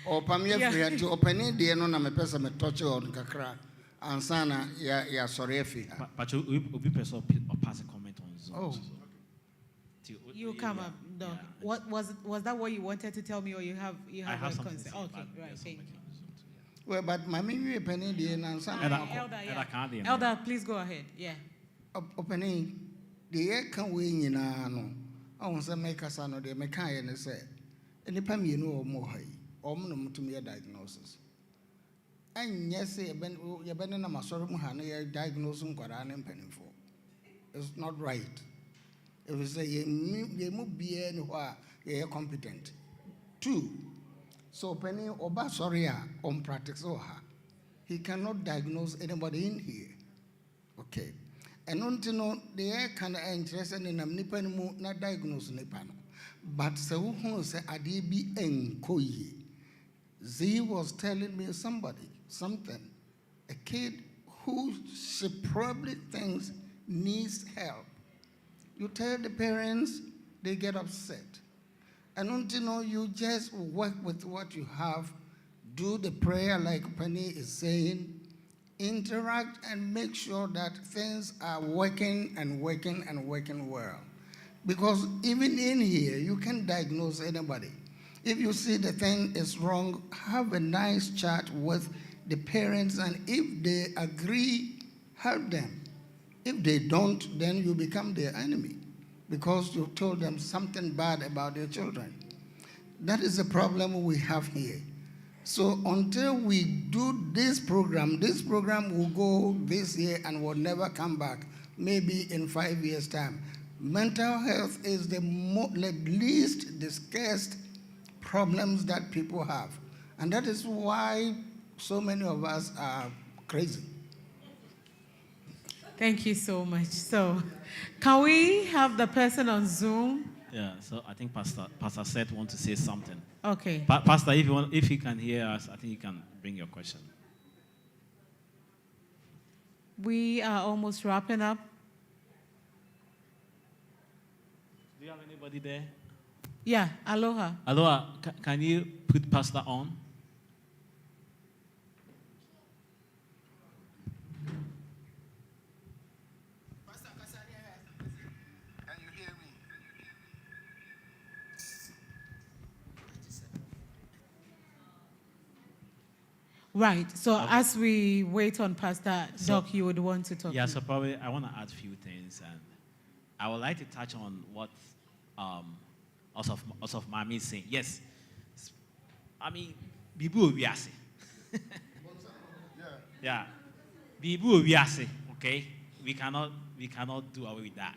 or Pamia free to open it. The no, I'm a person me touch on Kakra and Sana. Yeah, sorry, but you be person or pass a comment on Zoom. Oh. You come up, Doc. Yeah. What was that what you wanted to tell me, or you have a concern? Okay, right. Thank you. Well, but my mimi penny the Elder, Elder, please go ahead. Yeah. Opening the air can win in no. I want to make us another mechanic and say, any pam you know more high, or to me a diagnosis. And yes, you're better than a sort of Mahana diagnosing Koran and penny for. It's not right. If you say you must be anywhere, you're competent. 2, So Penny Oba Soria on practice Oha. He cannot diagnose anybody in here. Okay. And until no, the air can interested in a nipan not diagnose nipan. But so who say Adibi Enkoye. Z was telling me something. A kid who she probably thinks needs help. You tell the parents, they get upset. And until you know, you just work with what you have, do the prayer like Penny is saying, interact and make sure that things are working and working and working well. Because even in here, you can diagnose anybody. If you see the thing is wrong, have a nice chat with the parents, and if they agree, help them. If they don't, then you become their enemy because you told them something bad about their children. That is the problem we have here. So until we do this program will go this year and will never come back, maybe in 5 years' time. Mental health is the least discussed problems that people have. And that is why so many of us are crazy. Thank you so much. So, can we have the person on Zoom? Yeah, so I think Pastor Seth wants to say something. Okay. Pastor, if he can hear us, I think you can bring your question. We are almost wrapping up. Do you have anybody there? Yeah, aloha. Aloha, can you put Pastor on? Right. So as we wait on Pastor Doc, you would want to talk. Yeah, so probably I want to add a few things, and I would like to touch on what also Mami is saying. Yes, I mean, Bibu Obiase. Yeah, Bibu Obiase. Okay, we cannot do away with that.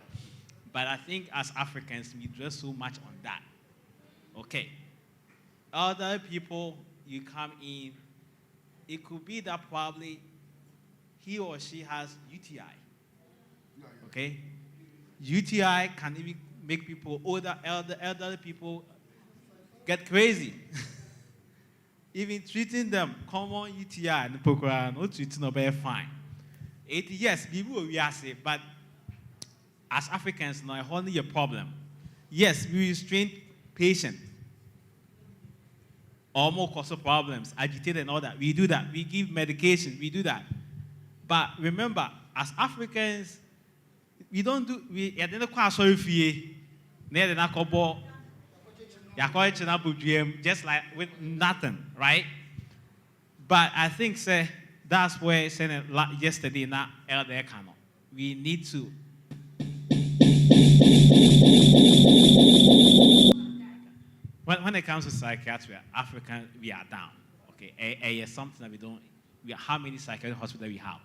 But I think as Africans, we dwell so much on that. Okay, other people, you come in. It could be that probably he or she has UTI. Okay? UTI can even make people elderly people get crazy. Even treating them common UTI and no treating no very fine. Yes, people will say, but as Africans, no, only a problem. Yes, we restrain patients. Or more cause of problems, agitated and all that. We do that. We give medication. We do that. But remember, as Africans, we don't do. We identify sorry for you. Just like with nothing, right? But I think that's where saying yesterday not elder cano. We need to. When it comes to psychiatry, African, we are down. Okay, it's something that we don't. How many psychiatric hospitals we have,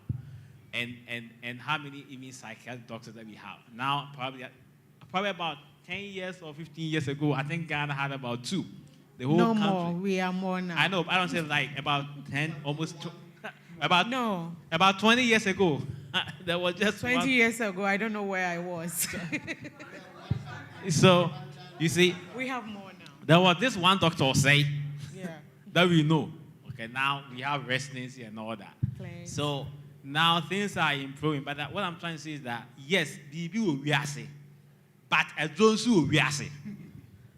and how many even psychiatric doctors that we have now? Probably about 10 years or 15 years ago, I think Ghana had about 2. The whole country. More. We are more now. I know. I don't say like about 10, almost about 20 years ago. There was just 20 years ago. I don't know where I was. So, you see, we have more now. There was this one doctor say that we know. Okay, now we have residency and all that. Please. So now things are improving. But what I'm trying to say is that yes, BB will be assay, but a Jones will be assay.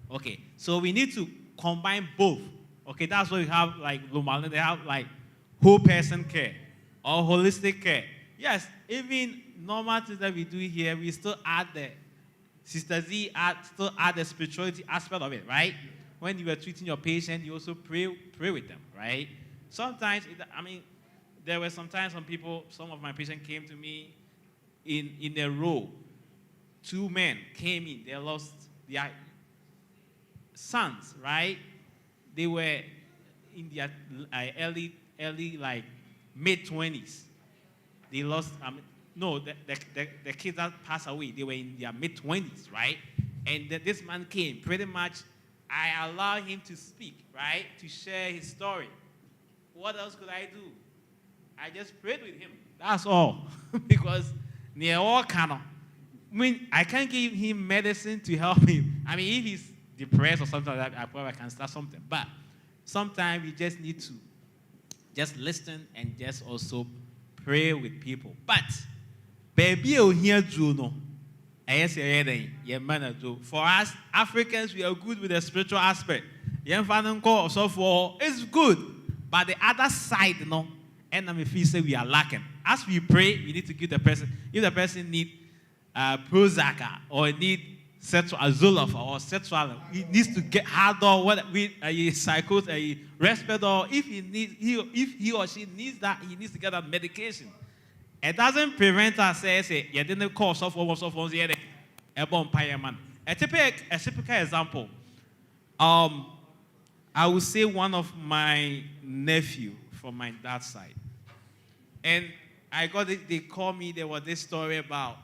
Okay, so we need to combine both. Okay, that's why we have like Lumalne, they have like whole person care or holistic care. Yes, even normal things that we do here, we still add the Sister Z still add the spirituality aspect of it, right? When you are treating your patient, you also pray with them, right? Sometimes, there were sometimes some of my patients came to me in a row. 2 men came in, they lost their sons, right? They were in their early like mid-20s. They lost, the kids that passed away, they were in their mid-20s, right? And this man came, pretty much, I allow him to speak, right? To share his story. What else could I do? I just prayed with him. That's all. Because near all cannot. I mean, I can't give him medicine to help him. I mean, if he's depressed or something like that, I probably can start something. But sometimes we just need to just listen and just also pray with people. But baby, you hear Juno. For us Africans, we are good with the spiritual aspect. It's good. But the other side, and I feel say we are lacking. As we pray, we need to give the person, if the person need Prozac or need sexual Zoloft or sexual, he needs to get hard or what with a psychosis, a respirator. If he or she needs that, he needs to get that medication. It doesn't prevent us say you didn't call software here. A typical example. I would say one of my nephew from my dad's side. And I got it, they called me, there was this story about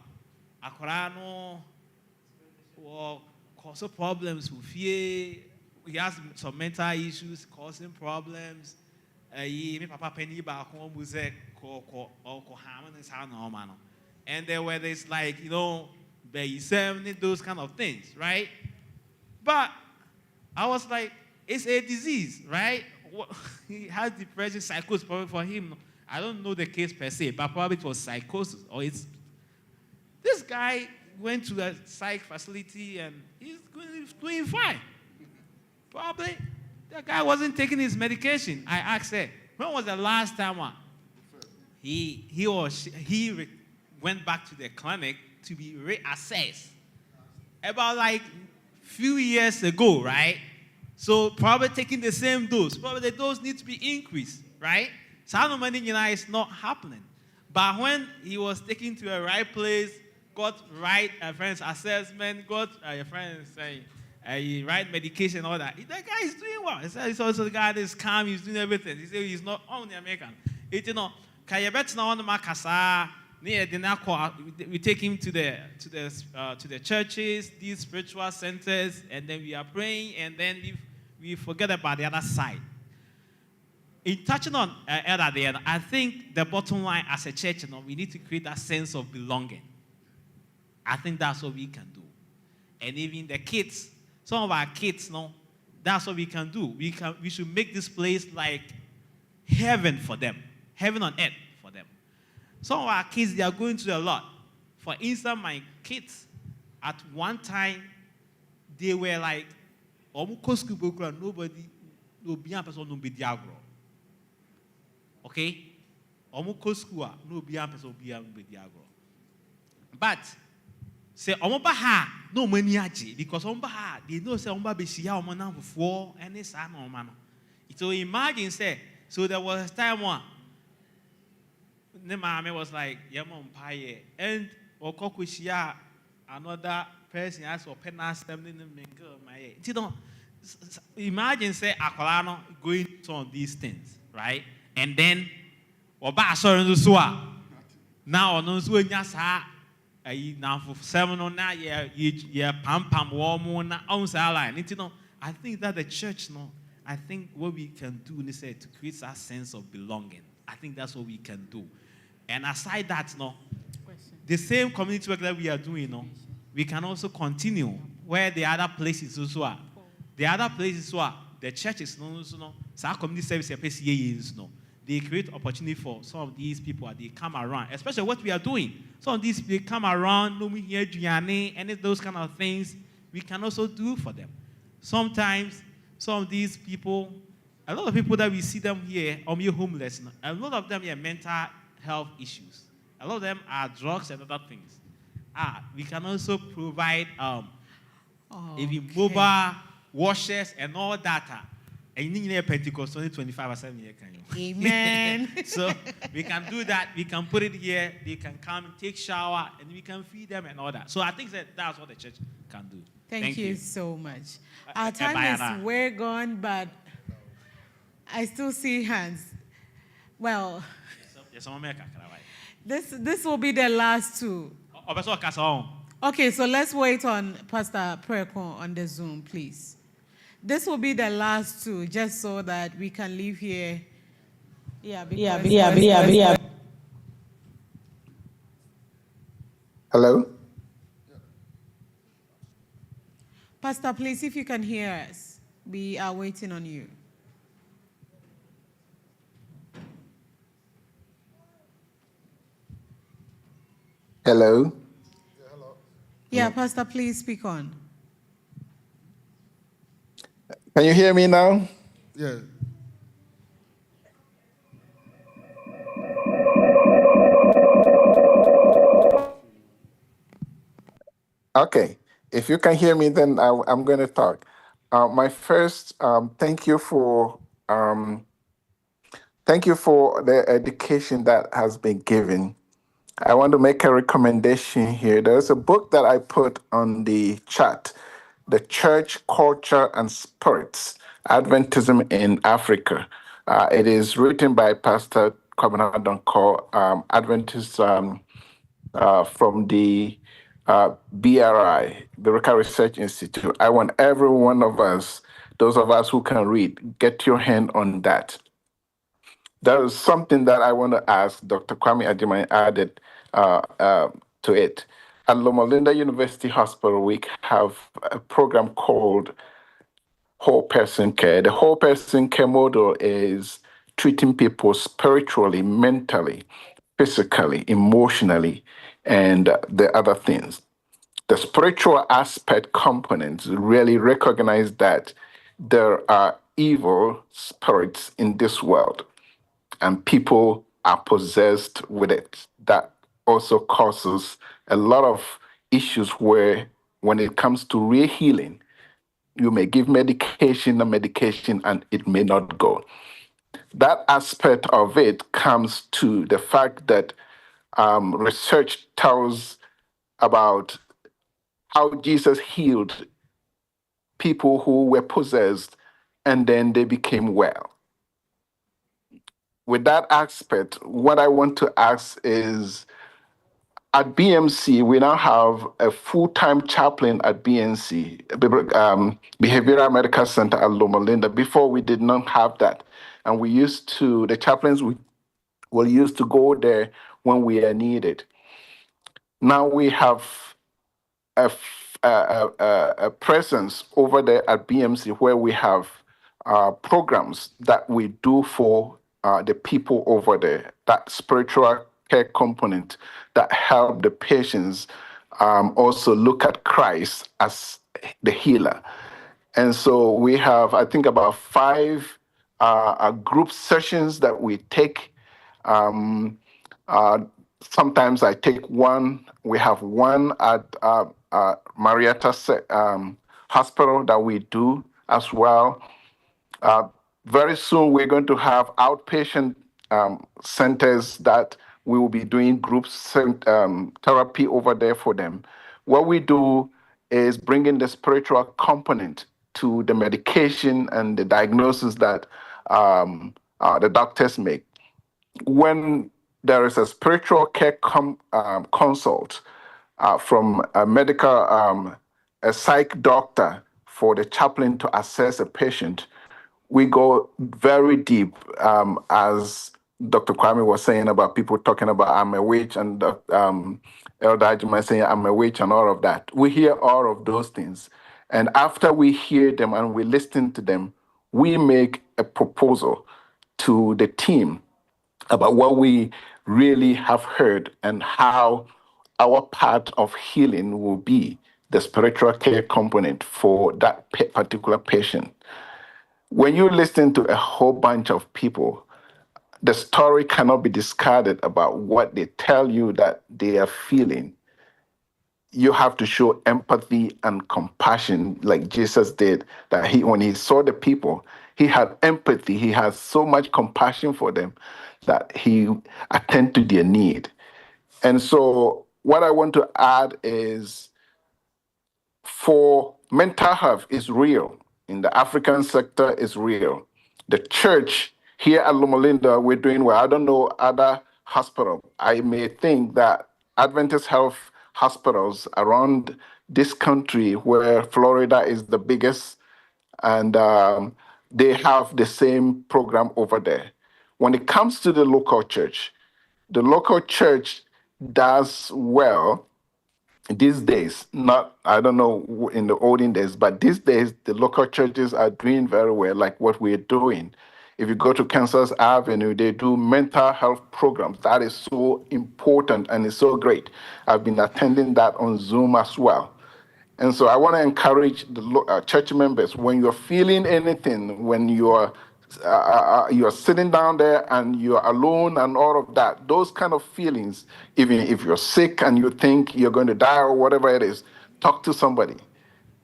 Akorano or causing problems with fear. He has some mental issues causing problems. And there were this like, those kind of things, right? But I was like, it's a disease, right? He has depression, psychosis probably for him. I don't know the case per se, but probably it was psychosis. Or it's this guy went to a psych facility and he's doing fine. Probably the guy wasn't taking his medication. I asked her, when was the last time he went back to the clinic to be reassessed? About like few years ago, right? So probably taking the same dose. Probably the dose needs to be increased, right? So how many is not happening. But when he was taken to a right place, got right friend's assessment, got a friend saying right medication, all that. The guy is doing well. He said he's also the guy that is calm, he's doing everything. He said he's not only American. We take him to the churches, these spiritual centers, and then we are praying, and then we forget about the other side. In touching on Elder there, I think the bottom line as a church, we need to create that sense of belonging. I think that's what we can do. And even the kids, some of our kids, that's what we can do. We should make this place like heaven for them, heaven on earth for them. Some of our kids, they are going through a lot. For instance, my kids, at one time, they were like, nobody, no beyond person, no be diagro. Okay? No beyond person, be diagro. But say no money because they know say be shia omana before and it's man. So imagine say so there was a time when the mama was like yamon pie and or kokushia another person as for penance them in the mingle my you know imagine say akwala going on these things, right? And then oba sorry no so now no so nya sa now for 7 or 9 years, pam warm I think that the church, I think what we can do is to create that sense of belonging. I think that's what we can do. And aside that, the same community work that we are doing, we can also continue where the other places also are. The other places are the churches, our community service, they create opportunity for some of these people. They come around, especially what we are doing. Some of these people come around, and those kind of things we can also do for them. Sometimes, some of these people, a lot of people that we see them here, homeless, a lot of them have mental health issues. A lot of them are drugs and other things. We can also provide even mobile washers and all that. And you Pentecost only 25 or 7 years. Amen. So we can do that. We can put it here. They can come and take shower, and we can feed them and all that. So I think that's what the church can do. Thank you so much. Our time is way gone, but I still see hands. Well, this will be the last two. Okay, so let's wait on Pastor Preko on the Zoom, please. This will be the last two, just so that we can leave here. Yeah, Hello? Pastor, please, if you can hear us, we are waiting on you. Hello? Yeah, Pastor, please speak on. Can you hear me now? Yeah. Okay. If you can hear me, then I'm going to talk. My first, thank you for the education that has been given. I want to make a recommendation here. There's a book that I put on the chat, The Church, Culture, and Spirits, Adventism in Africa. It is written by Pastor Kwabena Donko, Adventist from the BRI, Biblical Research Institute. I want every one of us, those of us who can read, get your hand on that. There is something that I want to ask Dr. Kwame Adjumani added to it. At Loma Linda University Hospital, we have a program called Whole Person Care. The Whole Person Care model is treating people spiritually, mentally, physically, emotionally, and the other things. The spiritual aspect components really recognize that there are evil spirits in this world and people are possessed with it. That also causes a lot of issues where, when it comes to real healing, you may give medication and it may not go. That aspect of it comes to the fact that research tells about how Jesus healed people who were possessed and then they became well. With that aspect, what I want to ask is, at BMC, we now have a full-time chaplain at BNC, Behavioral Medical Center at Loma Linda. Before, we did not have that. And the chaplains will used to go there when we are needed. Now we have a presence over there at BMC where we have programs that we do for the people over there, that spiritual care component that help the patients also look at Christ as the healer. And so we have, I think, about 5 group sessions that we take. Sometimes I take one. We have one at Marietta Hospital that we do as well. Very soon, we're going to have outpatient centers that we will be doing group therapy over there for them. What we do is bringing the spiritual component to the medication and the diagnosis that the doctors make. When there is a spiritual care consult from a psych doctor for the chaplain to assess a patient, we go very deep, as Dr. Kwame was saying about people talking about I'm a witch, and Elder Ajima saying I'm a witch and all of that. We hear all of those things. And after we hear them and we listen to them, we make a proposal to the team about what we really have heard and how our part of healing will be the spiritual care component for that particular patient. When you listen to a whole bunch of people, the story cannot be discarded about what they tell you that they are feeling. You have to show empathy and compassion like Jesus did, that when he saw the people, he had empathy. He has so much compassion for them that he attended to their need. And so what I want to add is, for mental health is real. In the African sector is real. The church here at Loma Linda, we're doing well. I don't know other hospital. I may think that Adventist health hospitals around this country, where Florida is the biggest and they have the same program over there. When it comes to the local church does well these days. Not, I don't know in the olden days, but these days the local churches are doing very well, like what we're doing. If you go to Kansas Avenue, they do mental health programs. That is so important and it's so great. I've been attending that on Zoom as well. And so I want to encourage the church members, when you're feeling anything, when you're sitting down there and you're alone and all of that, those kind of feelings, even if you're sick and you think you're going to die or whatever it is, talk to somebody.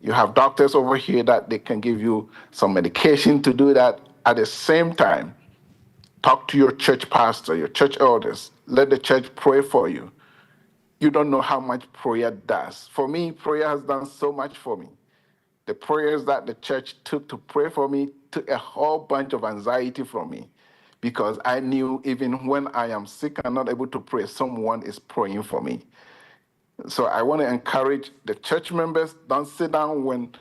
You have doctors over here that they can give you some medication to do that. At the same time, talk to your church pastor, your church elders. Let the church pray for you. You don't know how much prayer does. For me, prayer has done so much for me. The prayers that the church took to pray for me took a whole bunch of anxiety from me, because I knew even when I am sick and not able to pray, someone is praying for me. So I want to encourage the church members, don't sit down when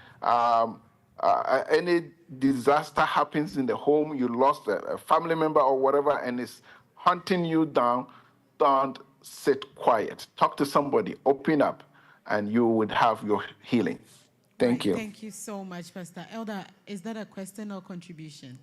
any disaster happens in the home, you lost a family member or whatever, and it's hunting you down. Don't sit quiet. Talk to somebody, open up, and you would have your healing. Thank you. Thank you so much, Pastor. Elder, is that a question or contribution?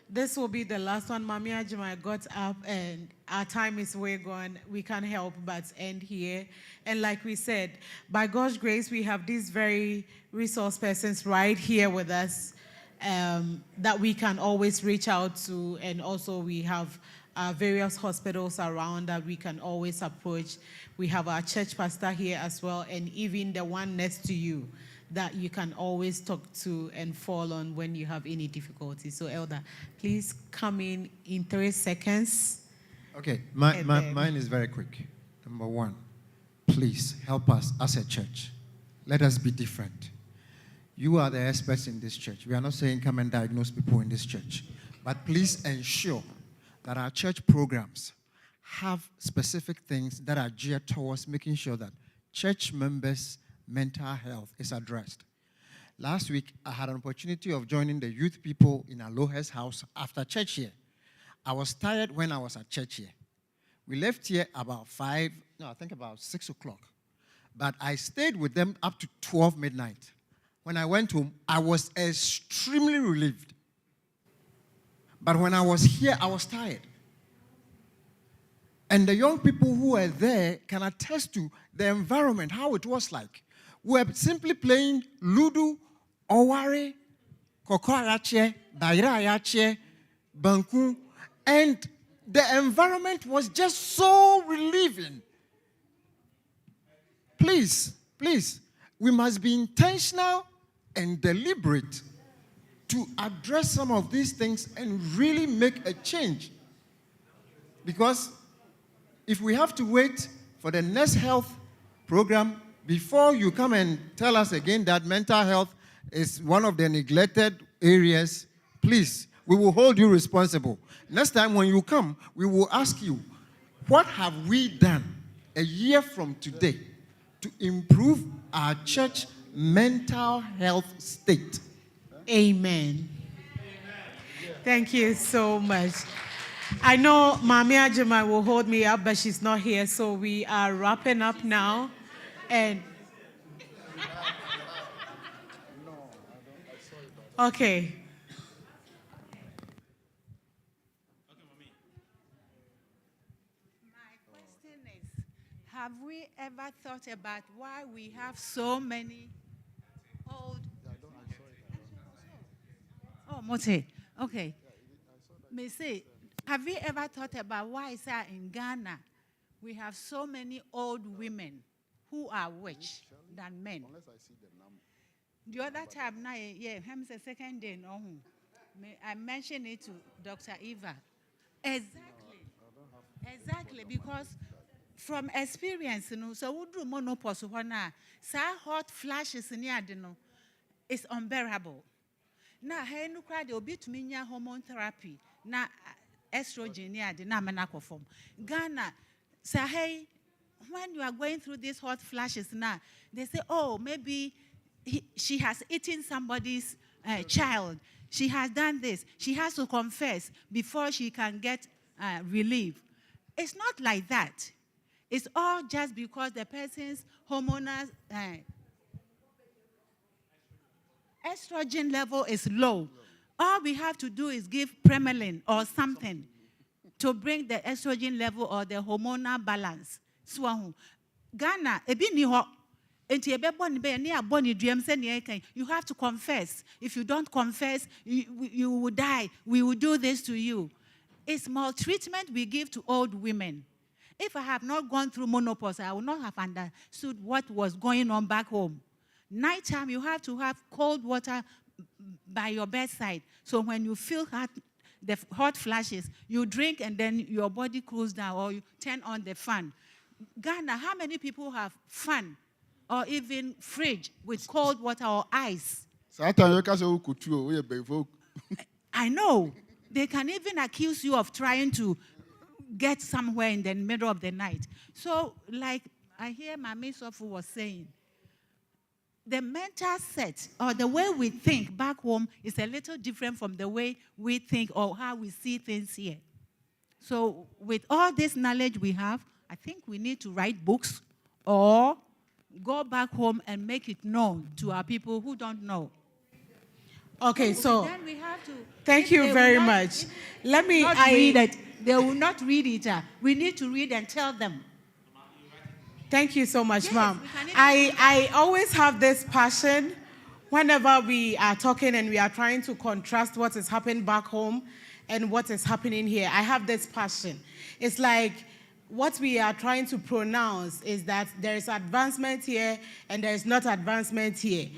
This will be the last one. Mami Ajima got up and our time is way gone. We can't help but end here. And like we said, by God's grace, we have these very resource persons right here with us that we can always reach out to. And also we have various hospitals around that we can always approach. We have our church pastor here as well, and even the one next to you that you can always talk to and fall on when you have any difficulty. So, Elder, please come in 3 seconds. Okay, mine is very quick. Number one, please help us as a church. Let us be different. You are the experts in this church. We are not saying come and diagnose people in this church. But please ensure that our church programs have specific things that are geared towards making sure that church members' mental health is addressed. Last week, I had an opportunity of joining the youth people in Aloha's house after church here. I was tired when I was at church here. We left here about 6 o'clock. But I stayed with them up to 12 midnight. When I went home, I was extremely relieved. But when I was here, I was tired. And the young people who were there can attest to the environment, how it was like. We were simply playing Ludo, Oware, Koko Ayache, Daira Ayache, Banku, and the environment was just so relieving. Please, we must be intentional and deliberate to address some of these things and really make a change. Because if we have to wait for the next health program before you come and tell us again that mental health is one of the neglected areas, please, we will hold you responsible. Next time when you come, we will ask you, what have we done a year from today to improve our church mental health state? Amen. Thank you so much. I know Mami Ajima will hold me up, but she's not here, so we are wrapping up now. And okay. My question is, have we ever thought about why we have so many old... Oh, Mote. Okay. May say, have we ever thought about why is that in Ghana we have so many old women who are rich than men? Unless I see the number. The other time, now, yeah, him the second day, no, I mentioned it to Dr. Eva. Exactly, because from experience, you know, so we do monopause when hot flashes in the it's unbearable. Now, hey, no cry, they'll be to me hormone therapy. Now, estrogen, yeah, the namanako form. Ghana, say, hey, when you are going through these hot flashes now, they say, oh, maybe she has eaten somebody's child. She has done this. She has to confess before she can get relief. It's not like that. It's all just because the person's hormonal estrogen level is low. All we have to do is give Premelin or something to bring the estrogen level or the hormonal balance. So, Ghana, you have to confess. If you don't confess, you will die. We will do this to you. It's maltreatment we give to old women. If I have not gone through menopause, I would not have understood what was going on back home. Nighttime, you have to have cold water by your bedside. So when you feel the hot flashes, you drink and then your body cools down, or you turn on the fan. Ghana, how many people have fan or even fridge with cold water or ice? I know. They can even accuse you of trying to get somewhere in the middle of the night. So, like I hear Mami Sofu was saying, the mental set or the way we think back home is a little different from the way we think or how we see things here. So with all this knowledge we have, I think we need to write books or go back home and make it known to our people who don't know. Okay, so then we have to. Thank you very much. Let me read it. They will not read it. We need to read and tell them. Thank you so much, Yes, Ma'am. I always have this passion whenever we are talking and we are trying to contrast what is happening back home and what is happening here. I have this passion. It's like what we are trying to pronounce is that there is advancement here and there is not advancement here.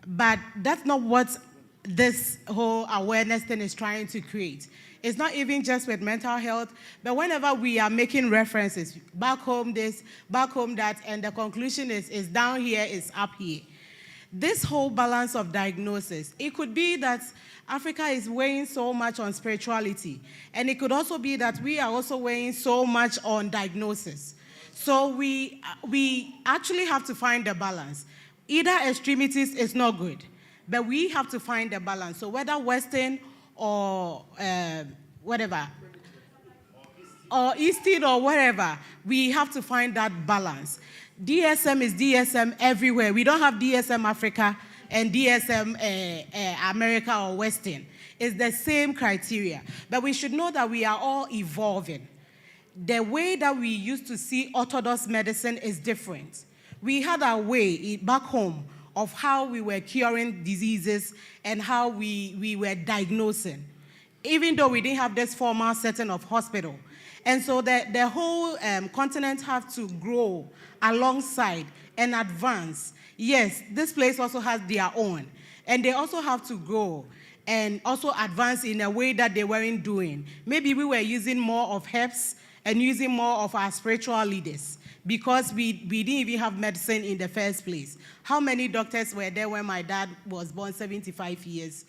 But that's not what this whole awareness thing is trying to create. It's not even just with mental health, but whenever we are making references, back home this, back home that, and the conclusion is down here, is up here. This whole balance of diagnosis, it could be that Africa is weighing so much on spirituality, and it could also be that we are also weighing so much on diagnosis. So we actually have to find a balance. Either extremities is not good, but we have to find a balance. So whether Western or whatever, or Eastern or whatever, we have to find that balance. DSM is DSM everywhere. We don't have DSM Africa and DSM America or Western. It's the same criteria. But we should know that we are all evolving. The way that we used to see orthodox medicine is different. We had our way back home of how we were curing diseases and how we were diagnosing, even though we didn't have this formal setting of hospital. And so the whole continent have to grow alongside and advance. Yes, this place also has their own, and they also have to grow and also advance in a way that they weren't doing. Maybe we were using more of herbs and using more of our spiritual leaders, because we didn't even have medicine in the first place. How many doctors were there when my dad was born 75 years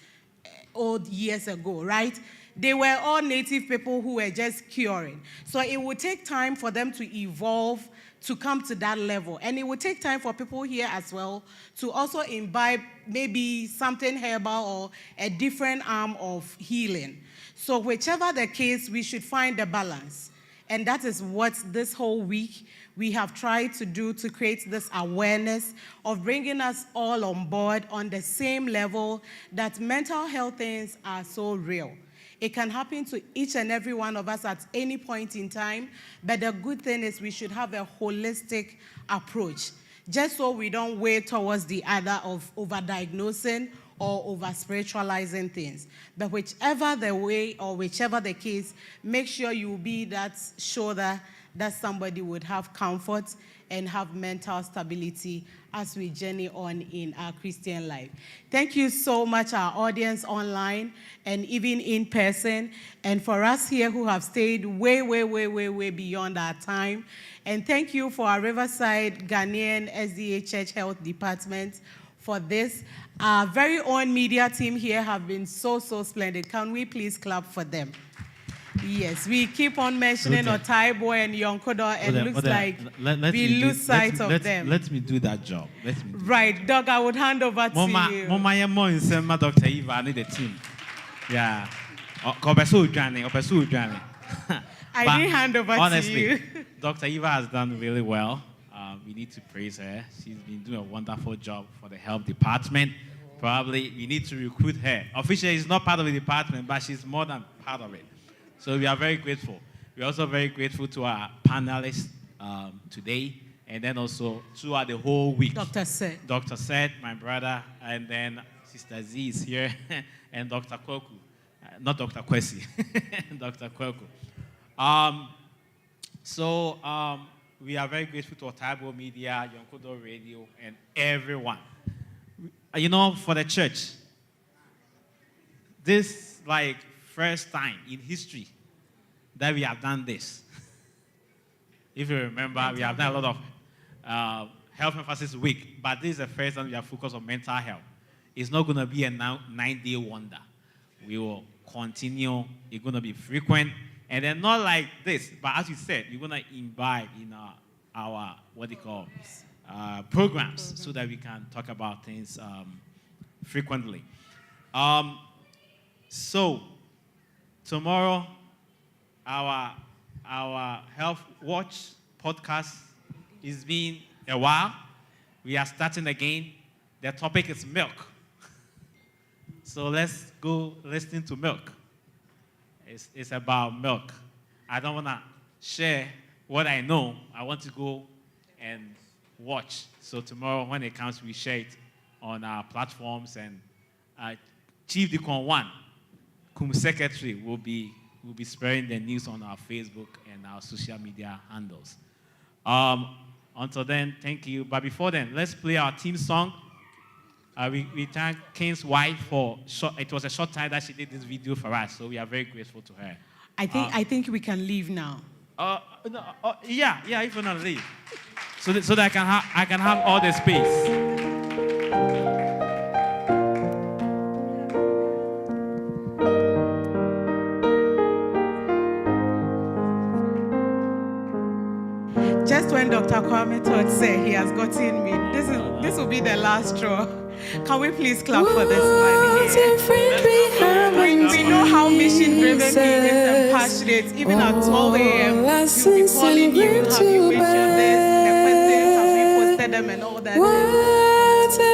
old years ago, right? They were all native people who were just curing. So it would take time for them to evolve to come to that level. And it would take time for people here as well to also imbibe maybe something herbal or a different arm of healing. So whichever the case, we should find a balance. And that is what this whole week we have tried to do, to create this awareness of bringing us all on board on the same level, that mental health things are so real. It can happen to each and every one of us at any point in time, but the good thing is we should have a holistic approach, just so we don't weigh towards the other of over-diagnosing or over-spiritualizing things. But whichever the way or whichever the case, make sure you be that shoulder that somebody would have comfort and have mental stability as we journey on in our Christian life. Thank you so much, our audience online and even in person, and for us here who have stayed way beyond our time. And thank you for our Riverside Ghanaian SDA Church Health Department for this. Our very own media team here have been so splendid. Can we please clap for them? Yes, we keep on mentioning Okay. Otaibo and Yonkodo, and Well, looks then, like let we me do- lose sight of them. Let me do that job. Let me do Right, Doc, I would hand over to you. Mama, you're more in Selma, Dr. Eva, I need the team. Yeah. Opesu Johnny. I didn't hand over honestly, to you. Dr. Eva has done really well. We need to praise her. She's been doing a wonderful job for the health department. Probably we need to recruit her. Officially, she's not part of the department, but she's more than part of it. So we are very grateful. We're also very grateful to our panelists today, and then also throughout the whole week. Dr. Seth. Dr. Seth, my brother, and then Sister Z is here, and Dr. Kweku. Not Dr. Kwesi, Dr. Kweku. We are very grateful to Otaibo Media, Yonkodo Radio, and everyone. You know, for the church, this like first time in history that we have done this. If you remember, we have done a lot of health emphasis week, but this is the first time we are focused on mental health. It's not going to be a 9-day wonder. We will continue. It's going to be frequent. And then not like this, but as you said, we're going to imbibe in our what they call programs so that we can talk about things frequently. So tomorrow, our Health Watch podcast is been a while. We are starting again. The topic is milk. So let's go listen to milk. It's about milk. I don't want to share what I know. I want to go and watch. So tomorrow when it comes, we share it on our platforms. And Chief Deacon 1, Kum Secretary, will be spreading the news on our Facebook and our social media handles. Until then, thank you. But before then, let's play our theme song. We thank King's wife for it was a short time that she did this video for us, so we are very grateful to her. I think we can leave now. Yeah, if you want to leave, so that I can have all the space. Just when Dr. Kwame Todd said he has gotten me, this will be the last straw. Can we please clap for this one here? We know how mission-driven he is and passionate. Even at 12 a.m., he'll be calling you. Have you mentioned this? The questions, have we posted them and all that?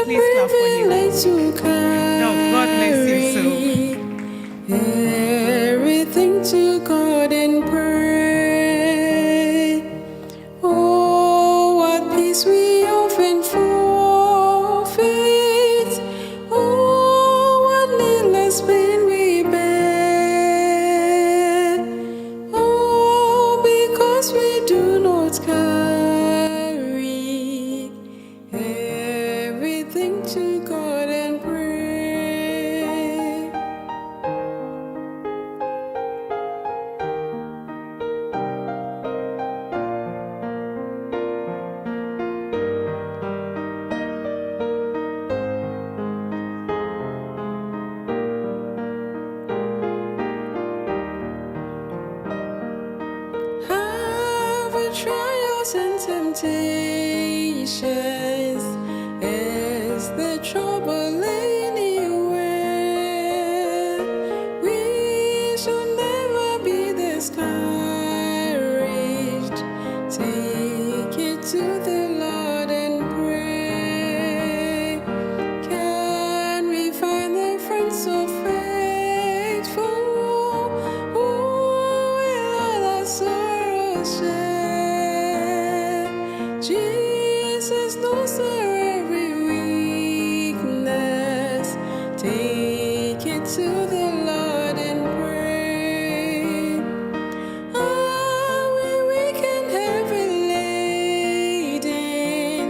Please clap for him. No, God bless you so. Everything to God and pray. Oh, what peace we often forfeit. Oh, what needless pain we bear. Oh, because we do not carry everything to God and pray. Have trials and temptations. Is the trouble anywhere? We shall never be discouraged. Take it to the Lord and pray. Can we find the friends so faithful? Who will all our sorrows share? Jesus knows our every weakness. Take it to the Lord and pray. Are we weak and heavy laden,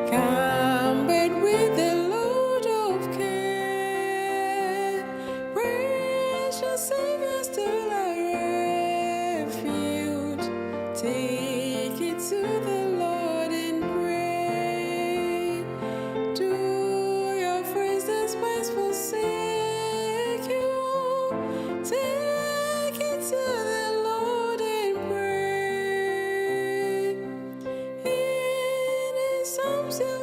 cumbered with the load of care? Precious Savior, still our refuge. Take it to the Lord and pray.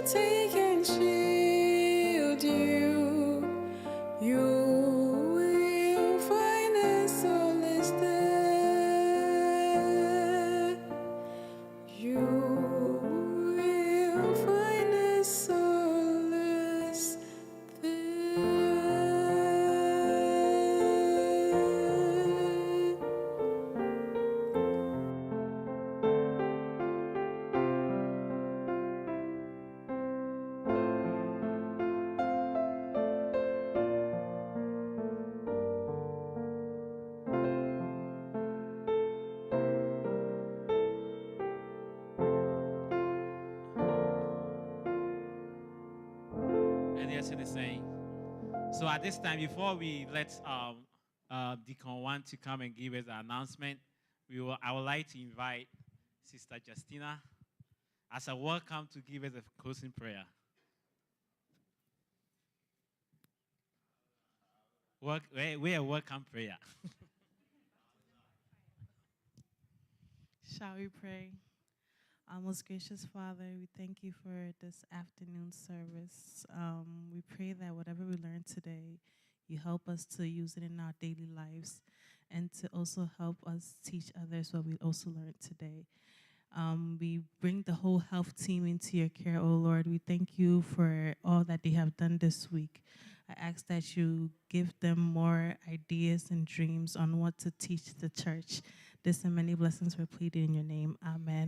take and shield you. You will find a solace there. You will find a solace there. And yes, it is saying. So at this time, before we let Deacon One to come and give us the announcement, I would like to invite Sister Justina as a welcome to give us a closing prayer. We a welcome prayer. Shall we pray? Our most gracious Father, we thank you for this afternoon service. We pray that whatever we learned today, you help us to use it in our daily lives and to also help us teach others what we also learned today. We bring the whole health team into your care, oh Lord. We thank you for all that they have done this week. I ask that you give them more ideas and dreams on what to teach the church. This and many blessings were pleaded in your name. Amen.